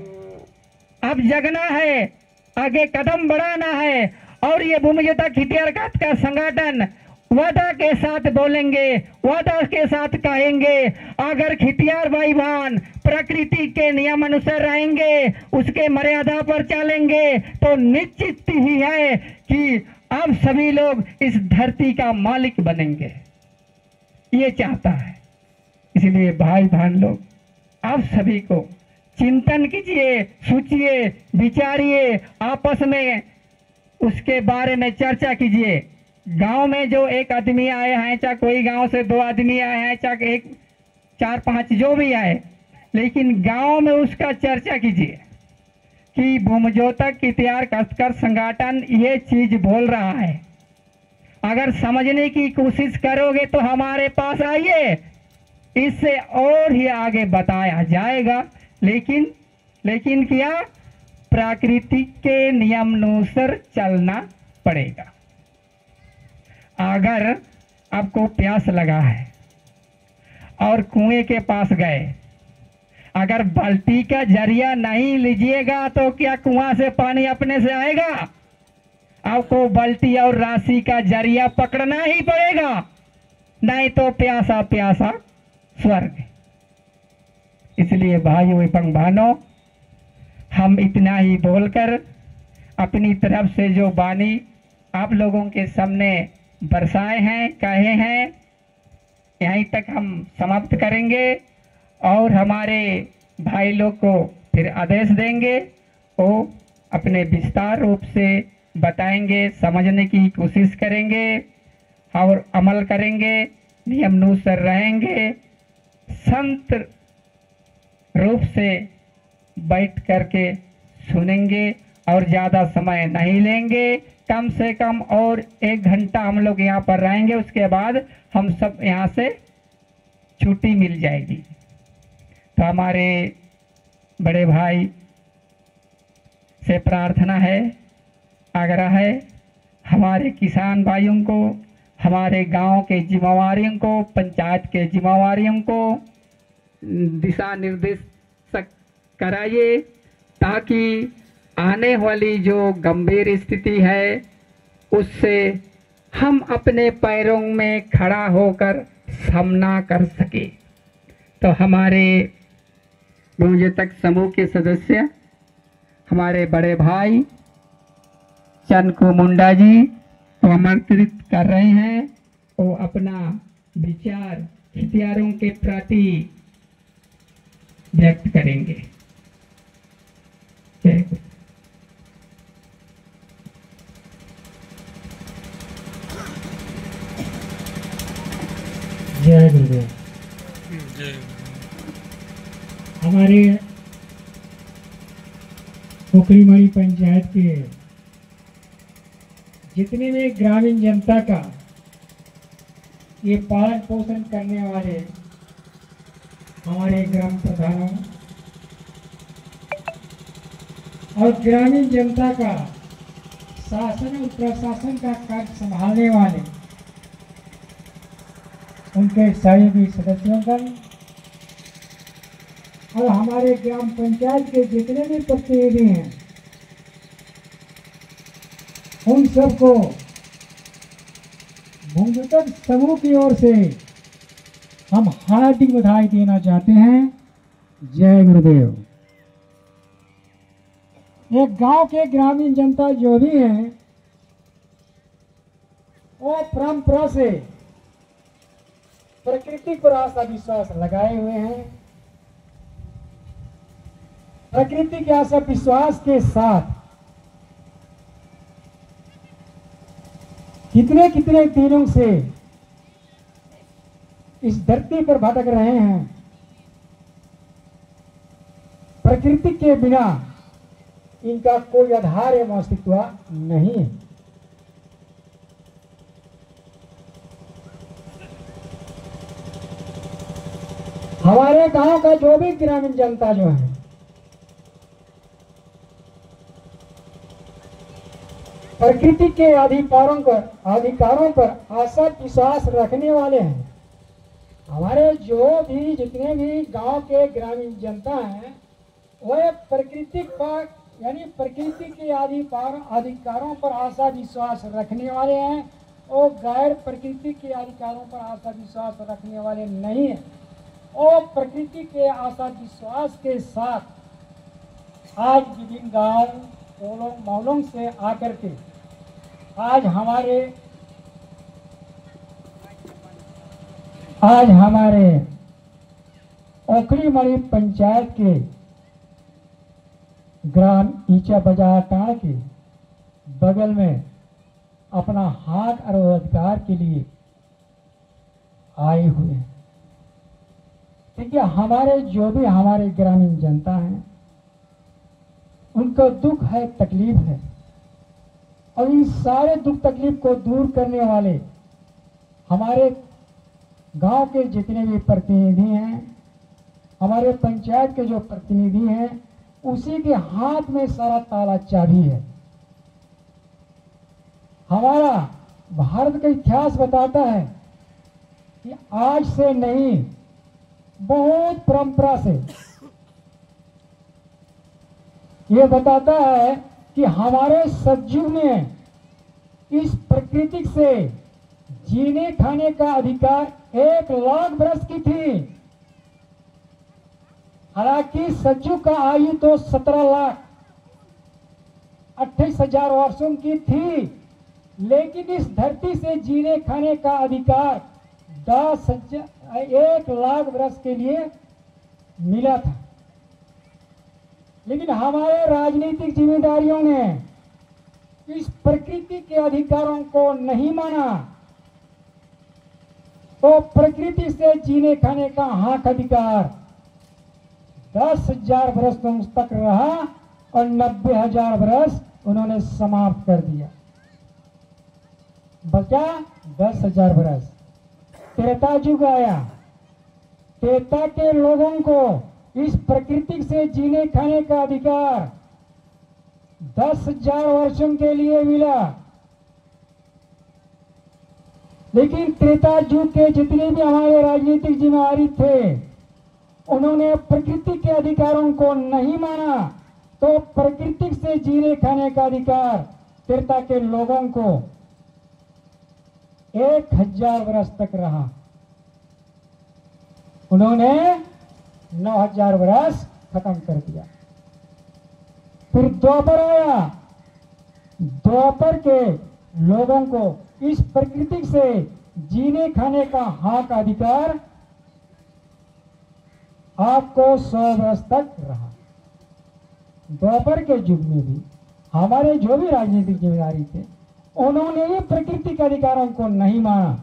अब जगना है, आगे कदम बढ़ाना है। और ये भूमि जोता खितियार का संगठन वादा के साथ बोलेंगे, वादा के साथ कहेंगे, अगर खितियार भाई बहन प्रकृति के नियम अनुसार रहेंगे, उसके मर्यादा पर चलेंगे तो निश्चित ही है कि आप सभी लोग इस धरती का मालिक बनेंगे। ये चाहता है। इसलिए भाई बहन लोग, आप सभी को चिंतन कीजिए, सोचिए, विचारिए, आपस में उसके बारे में चर्चा कीजिए। गांव में जो एक आदमी आए हैं, चाहे कोई गांव से 2 आदमी आए हैं, चाहे 1, 4, 5 जो भी आए, लेकिन गांव में उसका चर्चा कीजिए कि भूमजोतक खितियार काश्तकार संगठन ये चीज बोल रहा है। अगर समझने की कोशिश करोगे तो हमारे पास आइए, इससे और ही आगे बताया जाएगा। लेकिन क्या? प्रकृति के नियम अनुसार चलना पड़ेगा। अगर आपको प्यास लगा है और कुएं के पास गए, अगर बाल्टी का जरिया नहीं लीजिएगा तो क्या कुआं से पानी अपने से आएगा? आपको बाल्टी और राशि का जरिया पकड़ना ही पड़ेगा, नहीं तो प्यासा प्यासा स्वर्ग। इसलिए भाइयों एवं बहनों, हम इतना ही बोलकर अपनी तरफ से जो वाणी आप लोगों के सामने बरसाए हैं, कहे हैं, यहीं तक हम समाप्त करेंगे और हमारे भाई लोग को फिर आदेश देंगे। वो अपने विस्तार रूप से बताएंगे, समझने की कोशिश करेंगे और अमल करेंगे, नियम अनुसार रहेंगे, संत रूप से बैठ करके सुनेंगे और ज़्यादा समय नहीं लेंगे। कम से कम और 1 घंटा हम लोग यहाँ पर रहेंगे, उसके बाद हम सब यहाँ से छुट्टी मिल जाएगी। तो हमारे बड़े भाई से प्रार्थना है, आग्रह है, हमारे किसान भाइयों को, हमारे गांव के जिम्मेवारियों को, पंचायत के जिम्मेवारियों को दिशा निर्देश कराइए, ताकि आने वाली जो गंभीर स्थिति है उससे हम अपने पैरों में खड़ा होकर सामना कर सके। तो हमारे गुंजतक समूह के सदस्य, हमारे बड़े भाई चंदकू मुंडा जी को आमंत्रित कर रहे हैं, वो अपना विचार हथियारों के प्रति व्यक्त करेंगे। जय गुरु। जय गुरुदेव। जय हमारे पोखरीमढ़ी पंचायत के जितने भी ग्रामीण जनता का ये पालन पोषण करने वाले हमारे ग्राम प्रधानों और ग्रामीण जनता का शासन और प्रशासन का कार्य संभालने वाले उनके सहयोगी सदस्यों का और हमारे ग्राम पंचायत के जितने भी प्रतिनिधि हैं उन सबको भूमिगत समूह की ओर से हम हार्दिक बधाई देना चाहते हैं। जय गुरुदेव। एक गांव के ग्रामीण जनता जो भी हैं वो परंपरा से प्रकृति पर आस्था विश्वास लगाए हुए हैं। प्रकृति के आस्था विश्वास के साथ कितने कितने दिनों से इस धरती पर भटक रहे हैं। प्रकृति के बिना इनका कोई आधार एवं अस्तित्व नहीं है। हमारे गांव का जो भी ग्रामीण जनता जो है प्रकृति के अधिकारों पर आस्था विश्वास रखने वाले हैं। हमारे जो भी जितने भी गांव के ग्रामीण जनता हैं वह प्रकृति पर यानी प्रकृति के अधिकारों पर आस्था विश्वास रखने वाले हैं। वो गैर प्रकृति के अधिकारों पर आस्था विश्वास रखने वाले नहीं है। और प्रकृति के आस्था विश्वास के साथ आज विभिन्न गांव टोलों मोहल्लों से आकर के आज हमारे पोखरीमढ़ी पंचायत के ग्राम ईचा बाजार टाड़ के बगल में अपना हाथ और रोजगार के लिए आए हुए हैं। देखिए हमारे जो भी हमारे ग्रामीण जनता हैं उनको दुख है, तकलीफ है, और इन सारे दुख तकलीफ को दूर करने वाले हमारे गांव के जितने भी प्रतिनिधि हैं, हमारे पंचायत के जो प्रतिनिधि हैं, उसी के हाथ में सारा ताला चाबी है। हमारा भारत का इतिहास बताता है कि आज से नहीं, बहुत परंपरा से ये बताता है कि हमारे सतयुग में इस प्रकृति से जीने खाने का अधिकार 1 लाख वर्ष की थी। हालांकि सतयुग का आयु तो 17,28,000 वर्षों की थी, लेकिन इस धरती से जीने खाने का अधिकार 1 लाख वर्ष के लिए मिला था। लेकिन हमारे राजनीतिक जिम्मेदारियों ने इस प्रकृति के अधिकारों को नहीं माना, तो प्रकृति से जीने खाने का हक अधिकार 10,000 वर्ष तक रहा और 90,000 वर्ष उन्होंने समाप्त कर दिया। बचा 10,000 वर्ष। त्रेता युग आया। त्रेता के लोगों को इस प्रकृति से जीने खाने का अधिकार 10,000 वर्षों के लिए मिला। लेकिन त्रेता युग के जितने भी हमारे राजनीतिक जिम्मेदारी थे, उन्होंने प्रकृति के अधिकारों को नहीं माना, तो प्रकृति से जीने खाने का अधिकार तीर्था के लोगों को 1000 वर्ष तक रहा। उन्होंने 9000 वर्ष खत्म कर दिया। फिर द्वापर आया। द्वापर के लोगों को इस प्रकृति से जीने खाने का हक अधिकार आपको 100 वर्ष तक रहा। द्वापर के युग में भी हमारे जो भी राजनीतिक जिम्मेदारी थे, उन्होंने ये प्रकृति के अधिकारों को नहीं माना,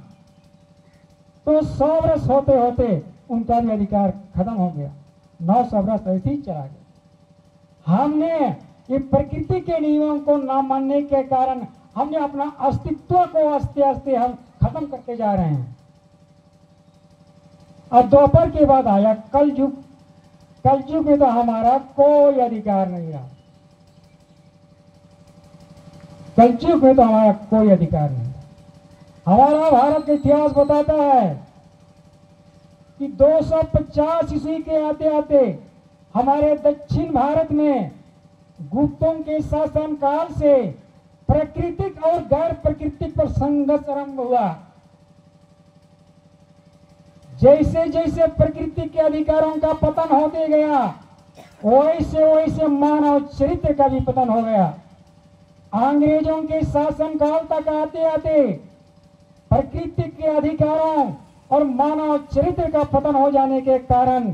तो 100 वर्ष होते होते उनका भी अधिकार खत्म हो गया। 900 वर्ष ऐसे ही चला गया। हमने ये प्रकृति के नियमों को ना मानने के कारण हमने अपना अस्तित्व को आस्ते आस्ते हम खत्म करते जा रहे हैं। अब द्वापर के बाद आया कलयुग। कलयुग में तो हमारा कोई अधिकार नहीं रहा। कलयुग में तो हमारा कोई अधिकार नहीं। हमारा भारत का इतिहास बताता है कि 250 ईस्वी के आते आते हमारे दक्षिण भारत में गुप्तों के शासन काल से प्राकृतिक और गैर प्राकृतिक पर संघर्ष आरंभ हुआ। जैसे जैसे प्रकृति के अधिकारों का पतन होते गया, वैसे वैसे मानव चरित्र का भी पतन हो गया। अंग्रेजों के शासन काल तक आते आते प्रकृति के अधिकारों और मानव चरित्र का पतन हो जाने के कारण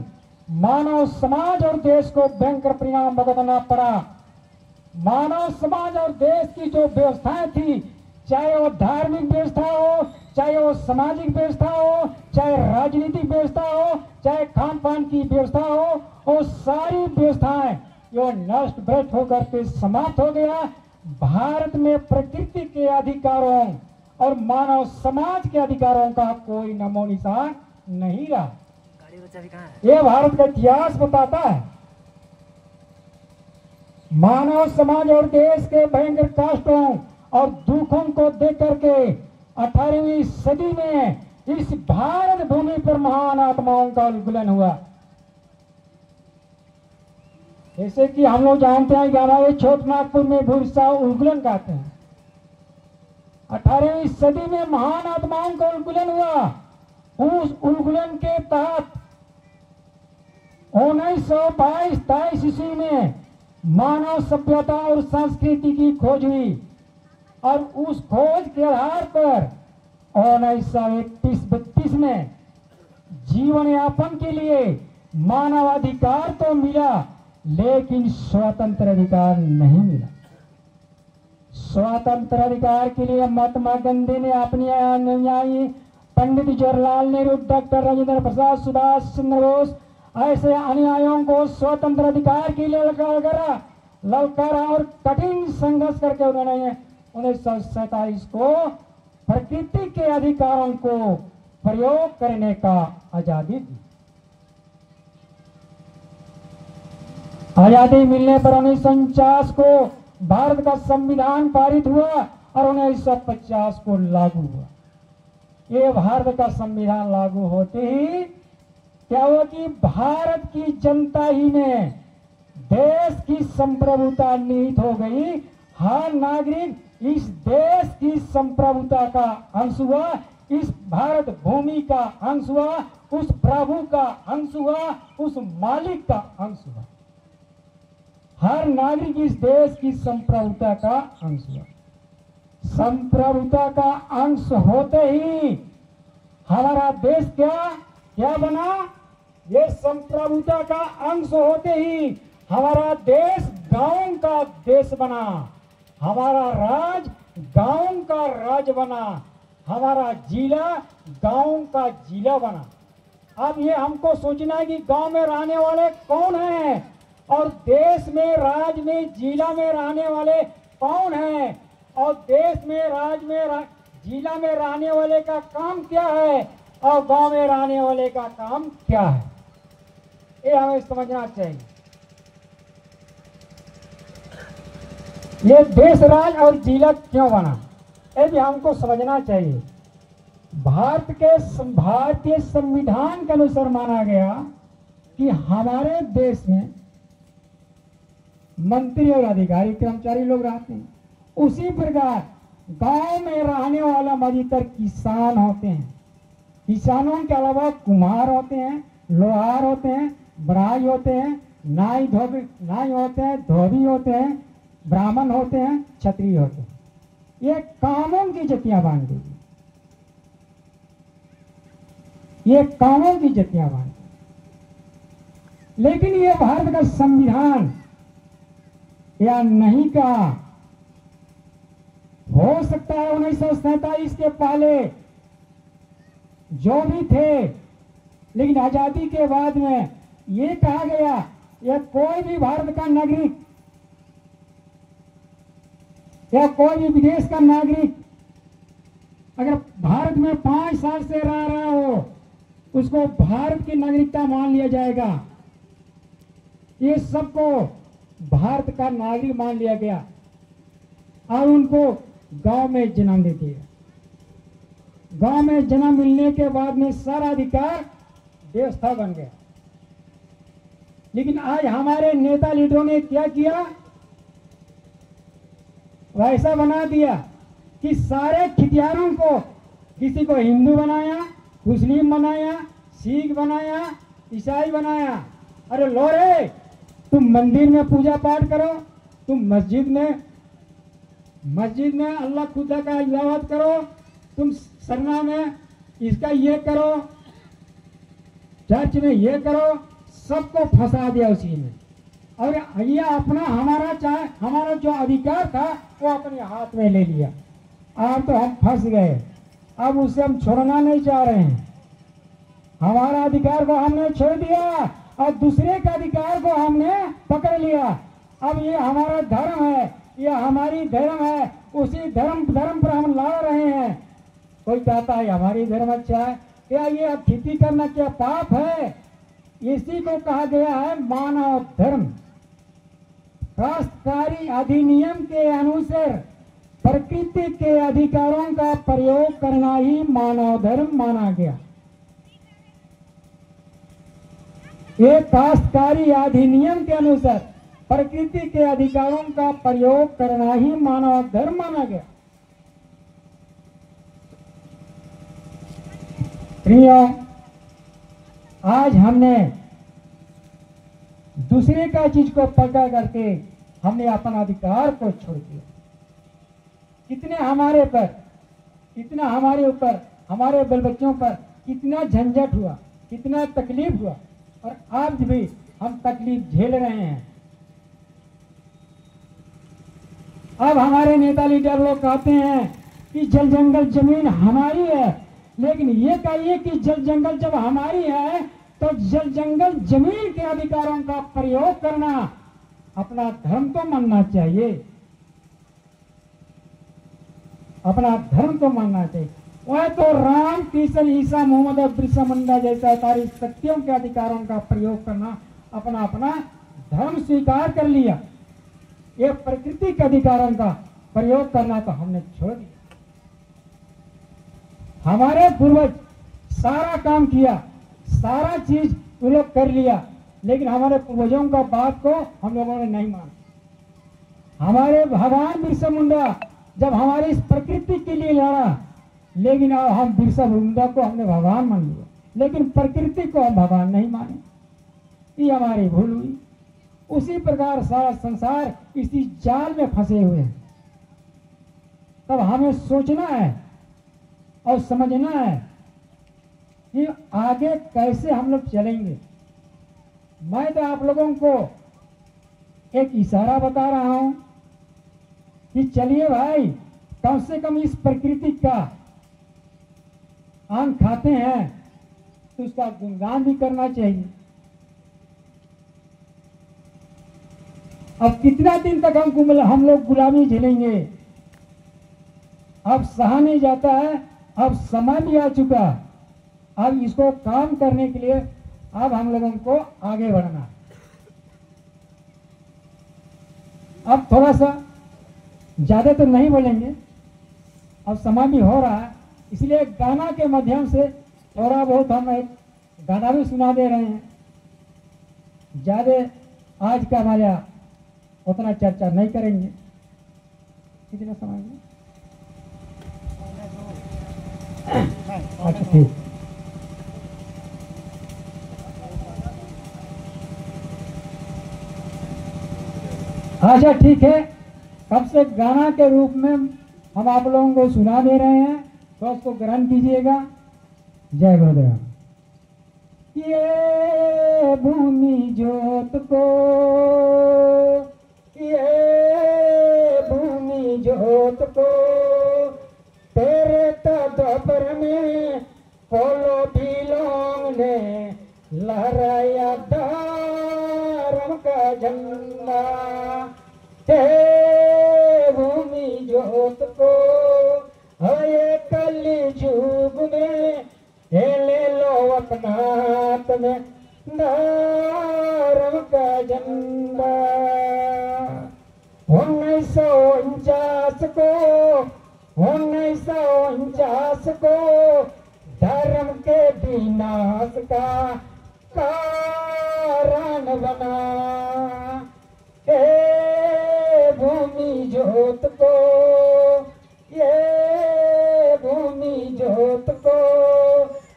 मानव समाज और देश को भयंकर परिणाम भुगतना पड़ा। मानव समाज और देश की जो व्यवस्थाएं थी, चाहे वो धार्मिक व्यवस्था हो, चाहे वो सामाजिक व्यवस्था हो, चाहे राजनीतिक व्यवस्था हो, चाहे खान पान की व्यवस्था हो, वो सारी व्यवस्थाएं जो नष्ट भ्रष्ट होकर के समाप्त हो गया। भारत में प्रकृति के अधिकारों और मानव समाज के अधिकारों का कोई नमो निशान नहीं रहा। यह भारत का इतिहास बताता है। मानव समाज और देश के भयंकर कष्टों और दुखों को देख करके 18वीं सदी में इस भारत भूमि पर महान आत्माओं का उद्गलन हुआ। जैसे कि हम लोग जानते हैं कि हमारे छोटनागपुर में भूरिसा उद्गलन कहते हैं। 18वीं सदी में महान आत्माओं का उद्गलन हुआ। उस उद्गलन के तहत 1922-23 ईस्वी में मानव सभ्यता और संस्कृति की खोज हुई और उस खोज के आधार पर 1931-32 में जीवन यापन के लिए मानव अधिकार तो मिला, लेकिन स्वतंत्र अधिकार नहीं मिला। स्वतंत्र अधिकार के लिए महात्मा गांधी ने अपनी अनुयायी पंडित जवाहरलाल नेहरू, डॉक्टर राजेंद्र प्रसाद, सुभाष चंद्र बोस ऐसे अनुयायियों को स्वतंत्र अधिकार के लिए ललकारा और कठिन संघर्ष करके उन्होंने 1947 को प्रकृति के अधिकारों को प्रयोग करने का आजादी दी। आजादी मिलने पर 1949 को भारत का संविधान पारित हुआ और 1950 को लागू हुआ। ये भारत का संविधान लागू होते ही क्या हुआ कि भारत की जनता ही में देश की संप्रभुता निहित हो गई। हर नागरिक इस देश की संप्रभुता का अंश हुआ, इस भारत भूमि का अंश हुआ, उस प्रभु का अंश हुआ, उस मालिक का अंश हुआ। हर नागरिक इस देश की संप्रभुता का अंश हुआ। संप्रभुता का अंश होते ही हमारा देश क्या बना? ये संप्रभुता का अंश होते ही हमारा देश गांव का देश बना, हमारा राज गांव का राज बना, हमारा जिला गांव का जिला बना। अब ये हमको सोचना है कि गांव में रहने वाले कौन हैं और देश में, राज में, जिला में रहने वाले कौन हैं और देश में, राज में, जिला में रहने वाले का काम क्या है और गांव में रहने वाले का काम क्या है, ये हमें समझना चाहिए। ये देश, राज और जिला क्यों बना, ये भी हमको समझना चाहिए। भारतीय संविधान के अनुसार माना गया कि हमारे देश में मंत्री और अधिकारी कर्मचारी लोग रहते हैं, उसी प्रकार गांव में रहने वाला अधिकतर किसान होते हैं। किसानों के अलावा कुम्हार होते हैं, लोहार होते हैं, बड़ाई होते हैं, नाई होते हैं, धोबी होते हैं, ब्राह्मण होते हैं, क्षत्रिय होते हैं। ये कामों की जतियां बांध दी, ये कामों की जतियां बांध दी। लेकिन ये भारत का संविधान या नहीं कहा, हो सकता है 1947 के पहले जो भी थे, लेकिन आजादी के बाद में ये कहा गया या कोई भी भारत का नागरिक या कोई भी विदेश का नागरिक अगर भारत में 5 साल से रह रहा हो, उसको भारत की नागरिकता मान लिया जाएगा। ये सबको भारत का नागरिक मान लिया गया और उनको गांव में जन्म दे दिया। गांव में जन्म मिलने के बाद में सारा अधिकार व्यवस्था बन गया। लेकिन आज हमारे नेता लीडरों ने क्या किया, वैसा बना दिया कि सारे खितियारों को, किसी को हिंदू बनाया, मुस्लिम बनाया, सिख बनाया, ईसाई बनाया। अरे लो रे, तुम मंदिर में पूजा पाठ करो, तुम मस्जिद में अल्लाह खुदा का इबादत करो, तुम सरना में इसका ये करो, चर्च में ये करो, सबको फंसा दिया उसी में। और ये अपना हमारा जो अधिकार था वो अपने हाथ में ले लिया। अब तो हम फंस गए, अब उसे हम छोड़ना नहीं चाह रहे हैं। हमारा अधिकार को हमने छोड़ दिया और दूसरे का अधिकार को हमने पकड़ लिया। अब ये हमारा धर्म है, ये हमारी धर्म है, उसी धर्म पर हम लड़ रहे हैं। कोई कहता है हमारी धर्म अच्छा है, क्या ये अब खेती करना क्या पाप है? इसी को कहा गया है मानव धर्म। काश्तकारी अधिनियम के अनुसार प्रकृति के अधिकारों का प्रयोग करना ही मानव धर्म माना गया। ये काश्तकारी अधिनियम के अनुसार प्रकृति के अधिकारों का प्रयोग करना ही मानव धर्म माना गया। प्रियों, आज हमने दूसरे का चीज को पकड़ करके हमने अपना अधिकार को छोड़ दिया। कितने हमारे पर, इतना हमारे ऊपर, हमारे बल बच्चों पर कितना झंझट हुआ, कितना तकलीफ हुआ, और आज भी हम तकलीफ झेल रहे हैं। अब हमारे नेता लीडर लोग कहते हैं कि जल जंगल जमीन हमारी है, लेकिन ये कहिए कि जल जंगल जब हमारी है तो जल जंगल जमीन के अधिकारों का प्रयोग करना अपना धर्म तो मानना चाहिए, अपना धर्म तो मानना चाहिए। वह तो राम, कृष्ण, ईसा, मोहम्मद और बिरसा मुंडा जैसा सारी शक्तियों के अधिकारों का प्रयोग करना अपना अपना धर्म स्वीकार कर लिया। ये प्रकृति के अधिकारों का प्रयोग करना तो हमने छोड़ दिया। हमारे पूर्वज सारा काम किया, सारा चीज वो लोग कर लिया, लेकिन हमारे पूर्वजों का बात को हम लोगों ने नहीं माना। हमारे भगवान बिरसा मुंडा जब हमारी इस प्रकृति के लिए लड़ा, लेकिन अब हम बिरसा मुंडा को हमने भगवान मान लिया, लेकिन प्रकृति को हम भगवान नहीं माने। ये हमारी भूल हुई। उसी प्रकार सारा संसार इसी जाल में फंसे हुए हैं। तब हमें सोचना है और समझना है कि आगे कैसे हम लोग चलेंगे। मैं तो आप लोगों को एक इशारा बता रहा हूं कि चलिए भाई, कम से कम इस प्रकृति का आम खाते हैं तो उसका गुणगान भी करना चाहिए। अब कितना दिन तक हम लोग गुलामी झेलेंगे? अब सहा नहीं जाता है, अब समय भी आ चुका। अब इसको काम करने के लिए अब हम लोगों को आगे बढ़ना है। अब थोड़ा सा ज्यादा तो नहीं बोलेंगे, अब समय भी हो रहा है, इसलिए गाना के माध्यम से थोड़ा बहुत हम एक गाना भी सुना दे रहे हैं। ज्यादा आज का हमारा उतना चर्चा नहीं करेंगे। कितना समय में? अच्छा ठीक। अच्छा ठीक है, कब से गाना के रूप में हम आप लोगों को सुना दे रहे हैं, तो उसको ग्रहण कीजिएगा। जय गुरुदेव। ये भूमि जोत को, ये भूमि जोत को, तेरे तदबर में पोलो भीलोंग ने लहराया धर्म का झंडा। हे भूमि जोत को, ये कली युग में ये ले लो अपना हाथ में धर्म का झंडा। 1949 को, 1949 को धर्म के विनाश का कारण बना। हे भूमि जोत को, ये भूमि जोत को,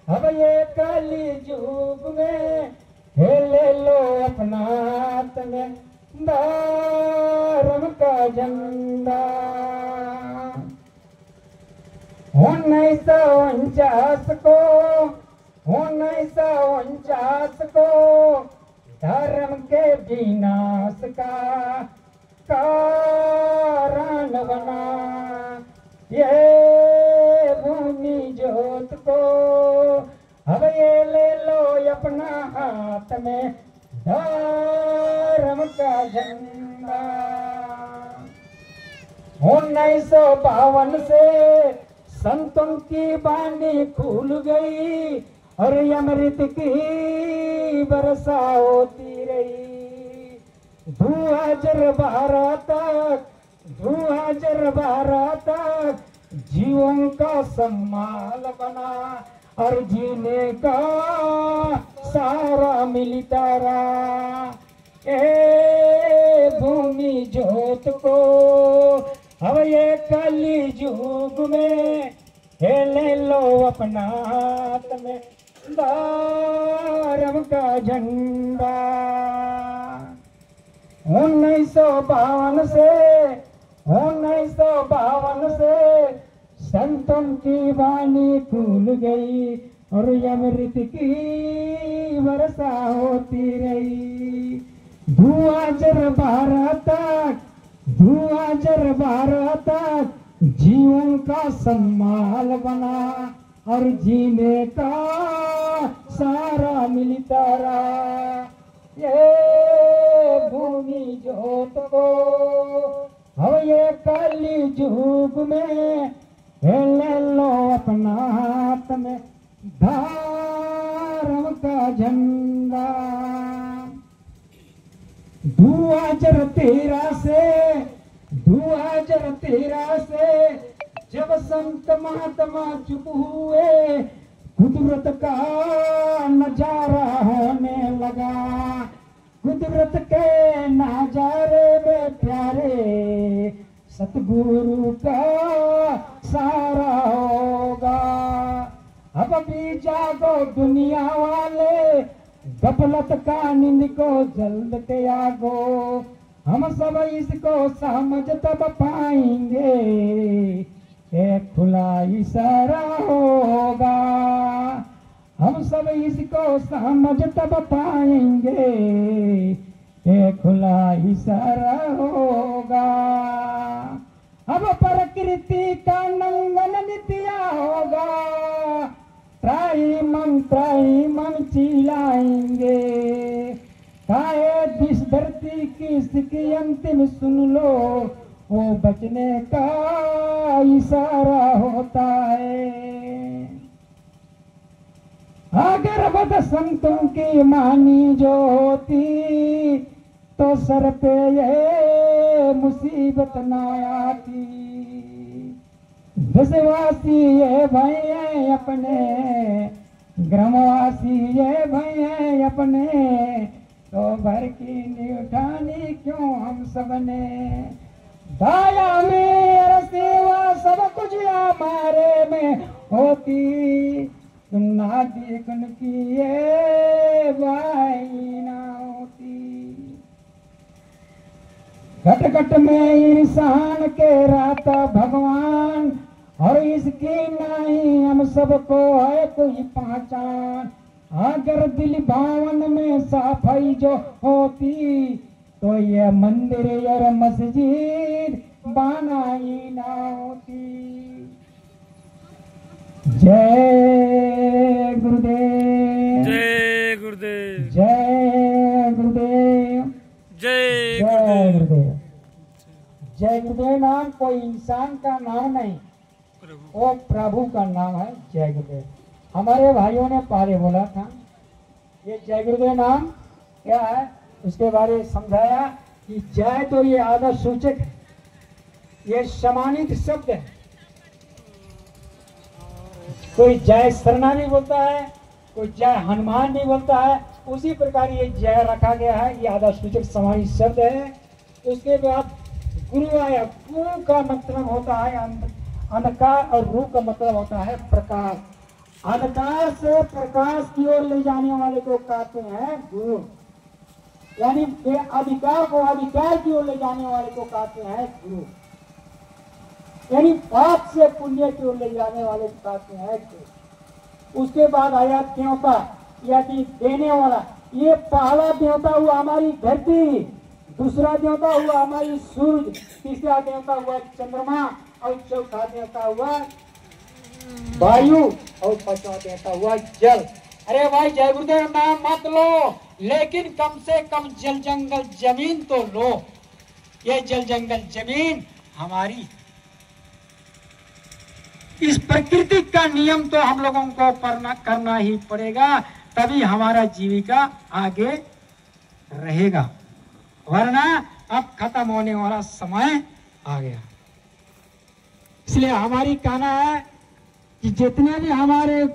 अब ये कली युग में हे ले लो अपना हाथ में धर्म का झंडा। 1949 को, 1949 को धर्म के विनाश का कारण बना। ये भूमि जोत को, अब ये ले लो अपना हाथ में धर्म का झंडा। 1952 से संतों की बानी खुल गई और अमृत की वर्षा होती रही। 2012 तक, 2012 तक जीवन का सम्मान बना और जीने का सारा मिलता रहा। ए भूमि जोत को, अब ये कली युग में हे ले लो अपना हाथ में धर्म का झंडा। 1952 से, 1952 से संतों की वाणी खुल गई और अमृत की वर्षा होती रही। 2012 तक, 2012 तक जीवन का सम्मान बना और जीने का सारा मिलता रहा। ये भूमि जोत को, अब ये कली युग में ले लो अपना हाथ में धर्म का झंडा। 2013 से, 2013 से जब संत महात्मा चुप हुए, कुदरत का नजारा होने लगा। कुदरत के नजारे में प्यारे सतगुरु का सारा होगा। अब भी जागो दुनिया वाले, गफलत का नींद को जल्द त्यागो। हम सब इसको समझ तब पाएंगे, एक खुला इशारा होगा। हम सब इसको समझ तब पाएंगे, एक खुला इशारा होगा। अब प्रकृति का नंगन नित्या होगा, त्राही मन चिल्लाएंगे। काहे जिस धरती की अंतिम सुन लो, वो बचने का इशारा होता है। अगर बद संतों की मानी जो होती, तो सर पे ये मुसीबत ना आती। देशवासी ये भाई अपने, ग्रामवासी ये भाई अपने, तो भर की निठानी क्यों हम सब ने दाया मेरा सेवा सब कुछ हमारे में होती, तुम ना देख उनकी ये बाई ना होती। घट घट में इंसान के रहता भगवान, और इसकी नहीं हम सबको है कोई पहचान। अगर दिल भावन में सफाई जो होती, तो ये मंदिर और मस्जिद बनाई ना होती। जय गुरुदेव, जय गुरुदेव, जय गुरुदेव, जय जय गुरुदेव। गुरुदेव। जय गुरुदेव नाम कोई इंसान का नाम नहीं, प्रभु वो प्रभु का नाम है जय गुरुदेव। हमारे भाइयों ने पहले बोला था ये जय गुरुदेव नाम क्या है, उसके बारे में समझाया कि जय तो ये आदर सूचक है, ये सम्मानित शब्द है। कोई जय सरना नहीं बोलता है, कोई जय हनुमान नहीं बोलता है, उसी प्रकार ये जय रखा गया है, ये आदर सूचक सम्मानित शब्द है। उसके बाद गुरु आया, गुरु का मतलब होता है अंधकार और रू का मतलब होता है प्रकाश। अंधकार से प्रकाश की ओर ले जाने वाले को कहते हैं गुरु, यानी अधिकार को अधिकार की ओर ले जाने वाले को कहते हैं गुरु, यानी पाप से पुण्य की ओर ले जाने वाले को कहते हैं गुरु। उसके बाद आया देवता, यानी देने वाला। ये पहला देवता हुआ हमारी धरती, दूसरा देवता हुआ हमारी सूरज, तीसरा देवता हुआ चंद्रमा, और चौथा देवता हुआ वायु, और पांचवा देवता हुआ जल। अरे भाई जय गुरुदेव नाम मत लो, लेकिन कम से कम जल जंगल जमीन तो लो। ये जल जंगल जमीन हमारी, इस प्रकृति का नियम तो हम लोगों को करना ही पड़ेगा, तभी हमारा जीविका आगे रहेगा, वरना अब खत्म होने वाला समय आ गया। इसलिए हमारी कहना है कि जितने भी हमारे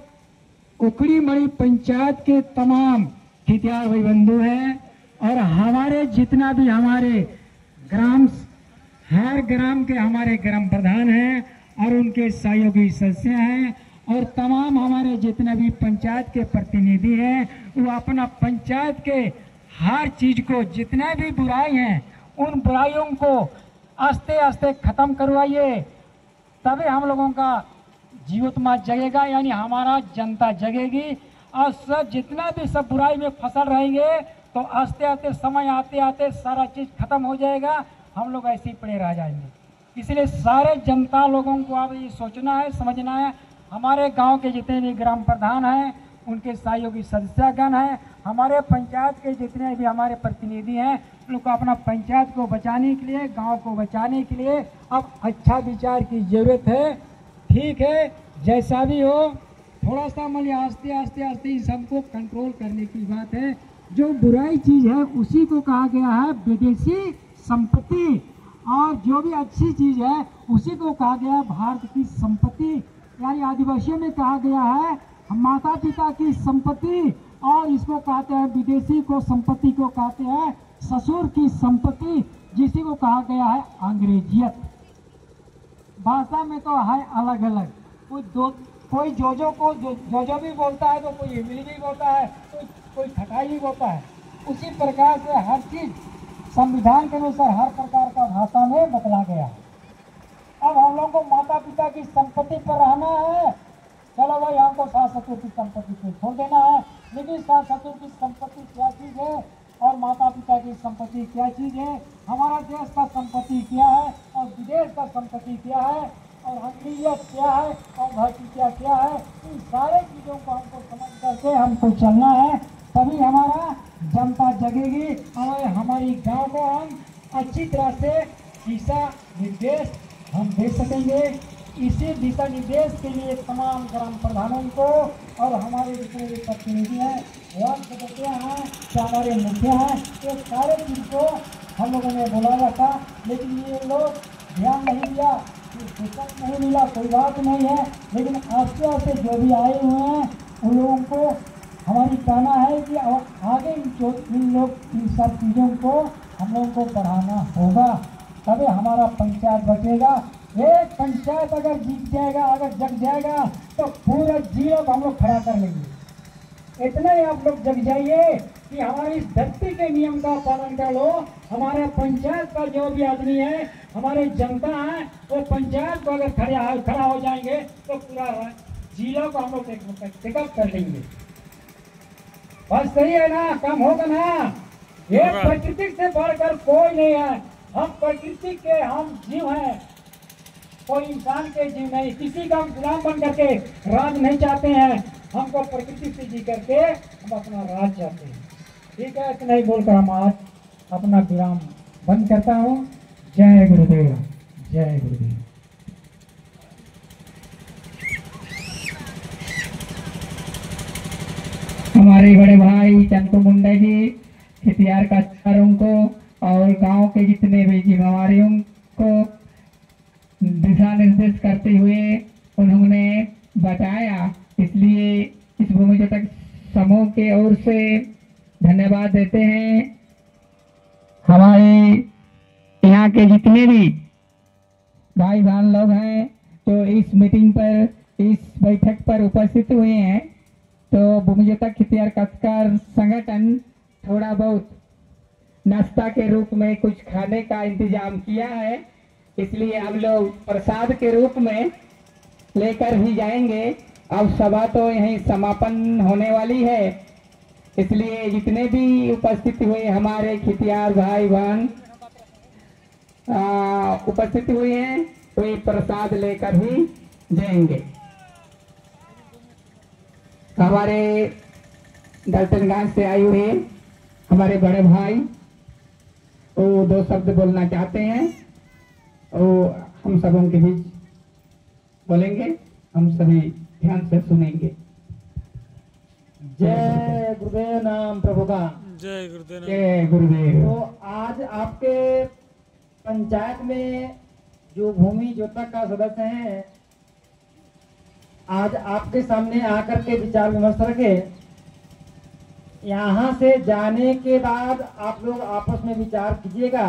कुकड़ी मड़ी पंचायत के तमाम हितैषी भाई बंधु हैं, और हमारे जितना भी हमारे ग्राम, हर ग्राम के हमारे ग्राम प्रधान हैं और उनके सहयोगी सदस्य हैं, और तमाम हमारे जितने भी पंचायत के प्रतिनिधि हैं, वो अपना पंचायत के हर चीज को, जितने भी बुराई हैं उन बुराइयों को आस्ते आस्ते खत्म करवाइए, तभी हम लोगों का जीवात्मा जगेगा, यानी हमारा जनता जगेगी। और सब जितना भी सब बुराई में फसल रहेंगे तो आस्ते आस्ते समय आते आते सारा चीज खत्म हो जाएगा, हम लोग ऐसे ही पड़े रह जाएंगे। इसलिए सारे जनता लोगों को अब ये सोचना है, समझना है, हमारे गांव के जितने भी ग्राम प्रधान हैं, उनके सहयोगी सदस्यगण हैं, हमारे पंचायत के जितने भी हमारे प्रतिनिधि हैं, उनको अपना पंचायत को बचाने के लिए, गांव को बचाने के लिए अब अच्छा विचार की जरूरत है। ठीक है, जैसा भी हो, थोड़ा सा मतलब आस्ते आस्ते आस्ते इन सबको कंट्रोल करने की बात है। जो बुराई चीज है उसी को कहा गया है विदेशी संपत्ति, और जो भी अच्छी चीज है उसी को कहा गया है भारत की संपत्ति। यानी आदिवासियों में कहा गया है माता पिता की संपत्ति, और इसको कहते हैं विदेशी को संपत्ति को कहते हैं ससुर की संपत्ति, जिसी को कहा गया है अंग्रेजियत। भाषा में तो है अलग अलग, कोई जो को भी बोलता है, तो कोई इमली भी बोलता है, कोई खटाई भी बोलता है। उसी प्रकार से हर चीज संविधान के अनुसार हर प्रकार का भाषा में बतला गया है। अब हम लोग को माता पिता की संपत्ति पर रहना है, चलो भाई हमको सास ससुर की संपत्ति पे छोड़ देना है, लेकिन सास ससुर की संपत्ति क्या चीज है और माता पिता की संपत्ति क्या चीज है, हमारा देश का संपत्ति क्या है और विदेश का संपत्ति क्या है, और अंग्रेजियत क्या है और भारतीय क्या है, इन सारे चीजों को हमको समझ करके हमको चलना है, तभी हमारा जनता जगेगी और हमारी गांव को हम अच्छी तरह से दिशा निर्देश हम दे सकेंगे। इसी दिशा निर्देश के लिए तमाम ग्राम प्रधानों को और हमारे जितने भी प्रतिनिधि हैं, वार्ड सदस्य हैं, हमारे मुखिया हैं, ये सारे चीज को हम लोगों ने बुलाया था, लेकिन ये लोग ध्यान नहीं दिया, फुर्सत नहीं मिला, कोई बात नहीं है। लेकिन आस्ते आस्ते जो भी आए हुए हैं उन लोगों को हमारी कहना है कि आगे इन सब चीज़ों को हम लोग को बढ़ाना होगा, तभी हमारा पंचायत बचेगा। एक पंचायत अगर जीत जाएगा, अगर जग जाएगा, तो पूरे जिले को हम लोग खड़ा कर लेंगे। इतना ही आप लोग जग जाइए कि हमारी इस धरती के नियम का पालन कर लो। हमारे पंचायत का जो भी आदमी है, हमारे जनता है, वो पंचायत को अगर खड़ा हो जाएंगे तो पूरा जिला को हम लोग टेकअप कर लेंगे। बस सही है ना? काम होगा ना? ये प्रकृति से बढ़कर कोई नहीं है। हम प्रकृति के हम जीव हैं, कोई इंसान के जीव नहीं। किसी का गुलाम बन करके राज नहीं चाहते हैं। हमको प्रकृति से जी करके हम अपना राज चाहते हैं। ठीक है, इतना ही बोलकर हम आज अपना विराम बंद करता हूँ। जय गुरुदेव, जय गुरुदेव। हमारे बड़े भाई चंदू मुंडा जी खेतियार काश्तकारों को और गांव के जितने भी जिम्मेवारियों को दिशा निर्देश करते हुए उन्होंने बताया, इसलिए इस भूमि जोतक समूह के ओर से धन्यवाद देते हैं। हमारे यहाँ के जितने भी भाई बहन लोग हैं तो इस मीटिंग पर, इस बैठक पर उपस्थित हुए हैं, तो भूमि जोतक खेतियार काश्तकार संगठन थोड़ा बहुत नाश्ता के रूप में कुछ खाने का इंतजाम किया है, इसलिए हम लोग प्रसाद के रूप में लेकर भी जाएंगे। अब सभा तो यहीं समापन होने वाली है, इसलिए जितने भी उपस्थित हुए हमारे खेतियार भाई बहन उपस्थित हुए हैं, वे प्रसाद लेकर ही जाएंगे। हमारे दलतनगंज से आए हुए हमारे बड़े भाई वो 2 शब्द बोलना चाहते हैं, वो हम सबों के बीच बोलेंगे, हम सभी ध्यान से सुनेंगे। जय गुरुदेव नाम प्रभु का। जय गुरुदेव। जय गुरुदेव। तो आज आपके पंचायत में जो भूमि जोतक का सदस्य हैं, आज आपके सामने आकर के विचार विमर्श रखे। यहाँ से जाने के बाद आप लोग आपस में विचार कीजिएगा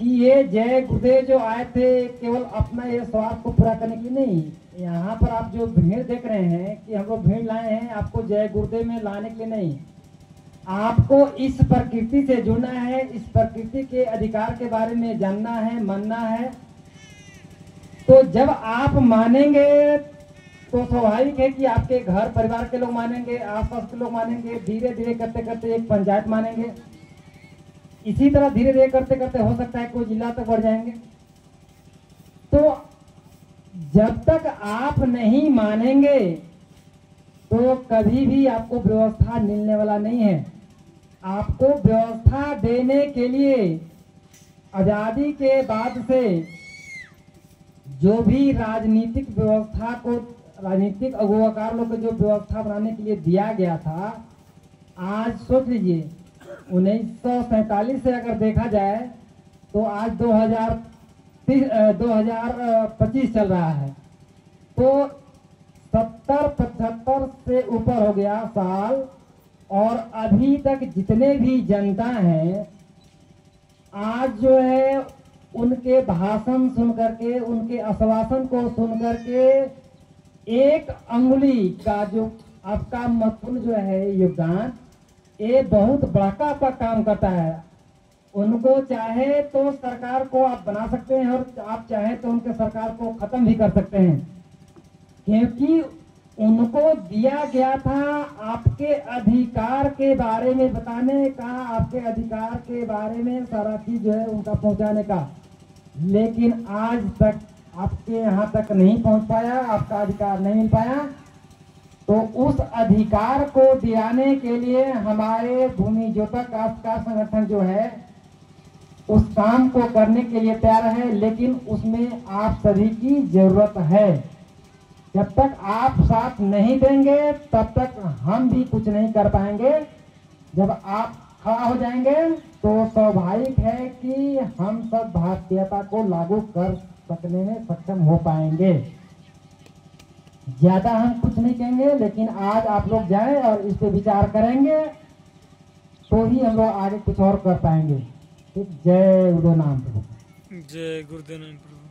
कि ये जय गुरुदेव जो आए थे केवल अपना ये स्वार्थ को पूरा करने के लिए नहीं। यहाँ पर आप जो भीड़ देख रहे हैं कि हम लोग भीड़ लाए हैं आपको जय गुरुदेव में लाने के लिए नहीं, आपको इस प्रकृति से जुड़ना है, इस प्रकृति के अधिकार के बारे में जानना है, मानना है। तो जब आप मानेंगे तो स्वाभाविक है कि आपके घर परिवार के लोग मानेंगे, आसपास के लोग मानेंगे, धीरे धीरे करते करते एक पंचायत मानेंगे। इसी तरह धीरे धीरे करते करते हो सकता है कोई जिला तक बढ़ जाएंगे। तो जब तक आप नहीं मानेंगे तो कभी भी आपको व्यवस्था मिलने वाला नहीं है। आपको व्यवस्था देने के लिए आजादी के बाद से जो भी राजनीतिक व्यवस्था को, राजनीतिक अगुवाकार लोग को जो व्यवस्था बनाने के लिए दिया गया था, आज सोच लीजिए 1947 से अगर देखा जाए तो आज 2025 चल रहा है, तो 70-75 से ऊपर हो गया साल, और अभी तक जितने भी जनता हैं आज जो है उनके भाषण सुन करके, उनके आश्वासन को सुन करके एक अंगुली का जो आपका महत्वपूर्ण जो है योगदान, ये बहुत बड़ा आपका काम करता है। उनको चाहे तो सरकार को आप बना सकते हैं और आप चाहे तो उनके सरकार को खत्म भी कर सकते हैं, क्योंकि उनको दिया गया था आपके अधिकार के बारे में बताने का, आपके अधिकार के बारे में सारा चीज जो है उनका पहुंचाने का, लेकिन आज तक आपके यहाँ तक नहीं पहुंच पाया, आपका अधिकार नहीं मिल पाया। तो उस अधिकार को दिलाने के लिए हमारे भूमि जोतक काश्तकार संगठन जो है उस काम को करने के लिए तैयार है, लेकिन उसमें आप सभी की जरूरत है। जब तक आप साथ नहीं देंगे तब तक हम भी कुछ नहीं कर पाएंगे। जब आप खड़ा हो जाएंगे तो स्वाभाविक है कि हम सब भारतीयता को लागू कर सकने में सक्षम हो पाएंगे। ज्यादा हम कुछ नहीं कहेंगे, लेकिन आज आप लोग जाएं और इस पे विचार करेंगे तो ही हम लोग आगे कुछ और कर पाएंगे। ठीक, जय उदय नाम प्रभु। जय गुरुदेव नाम प्रभु।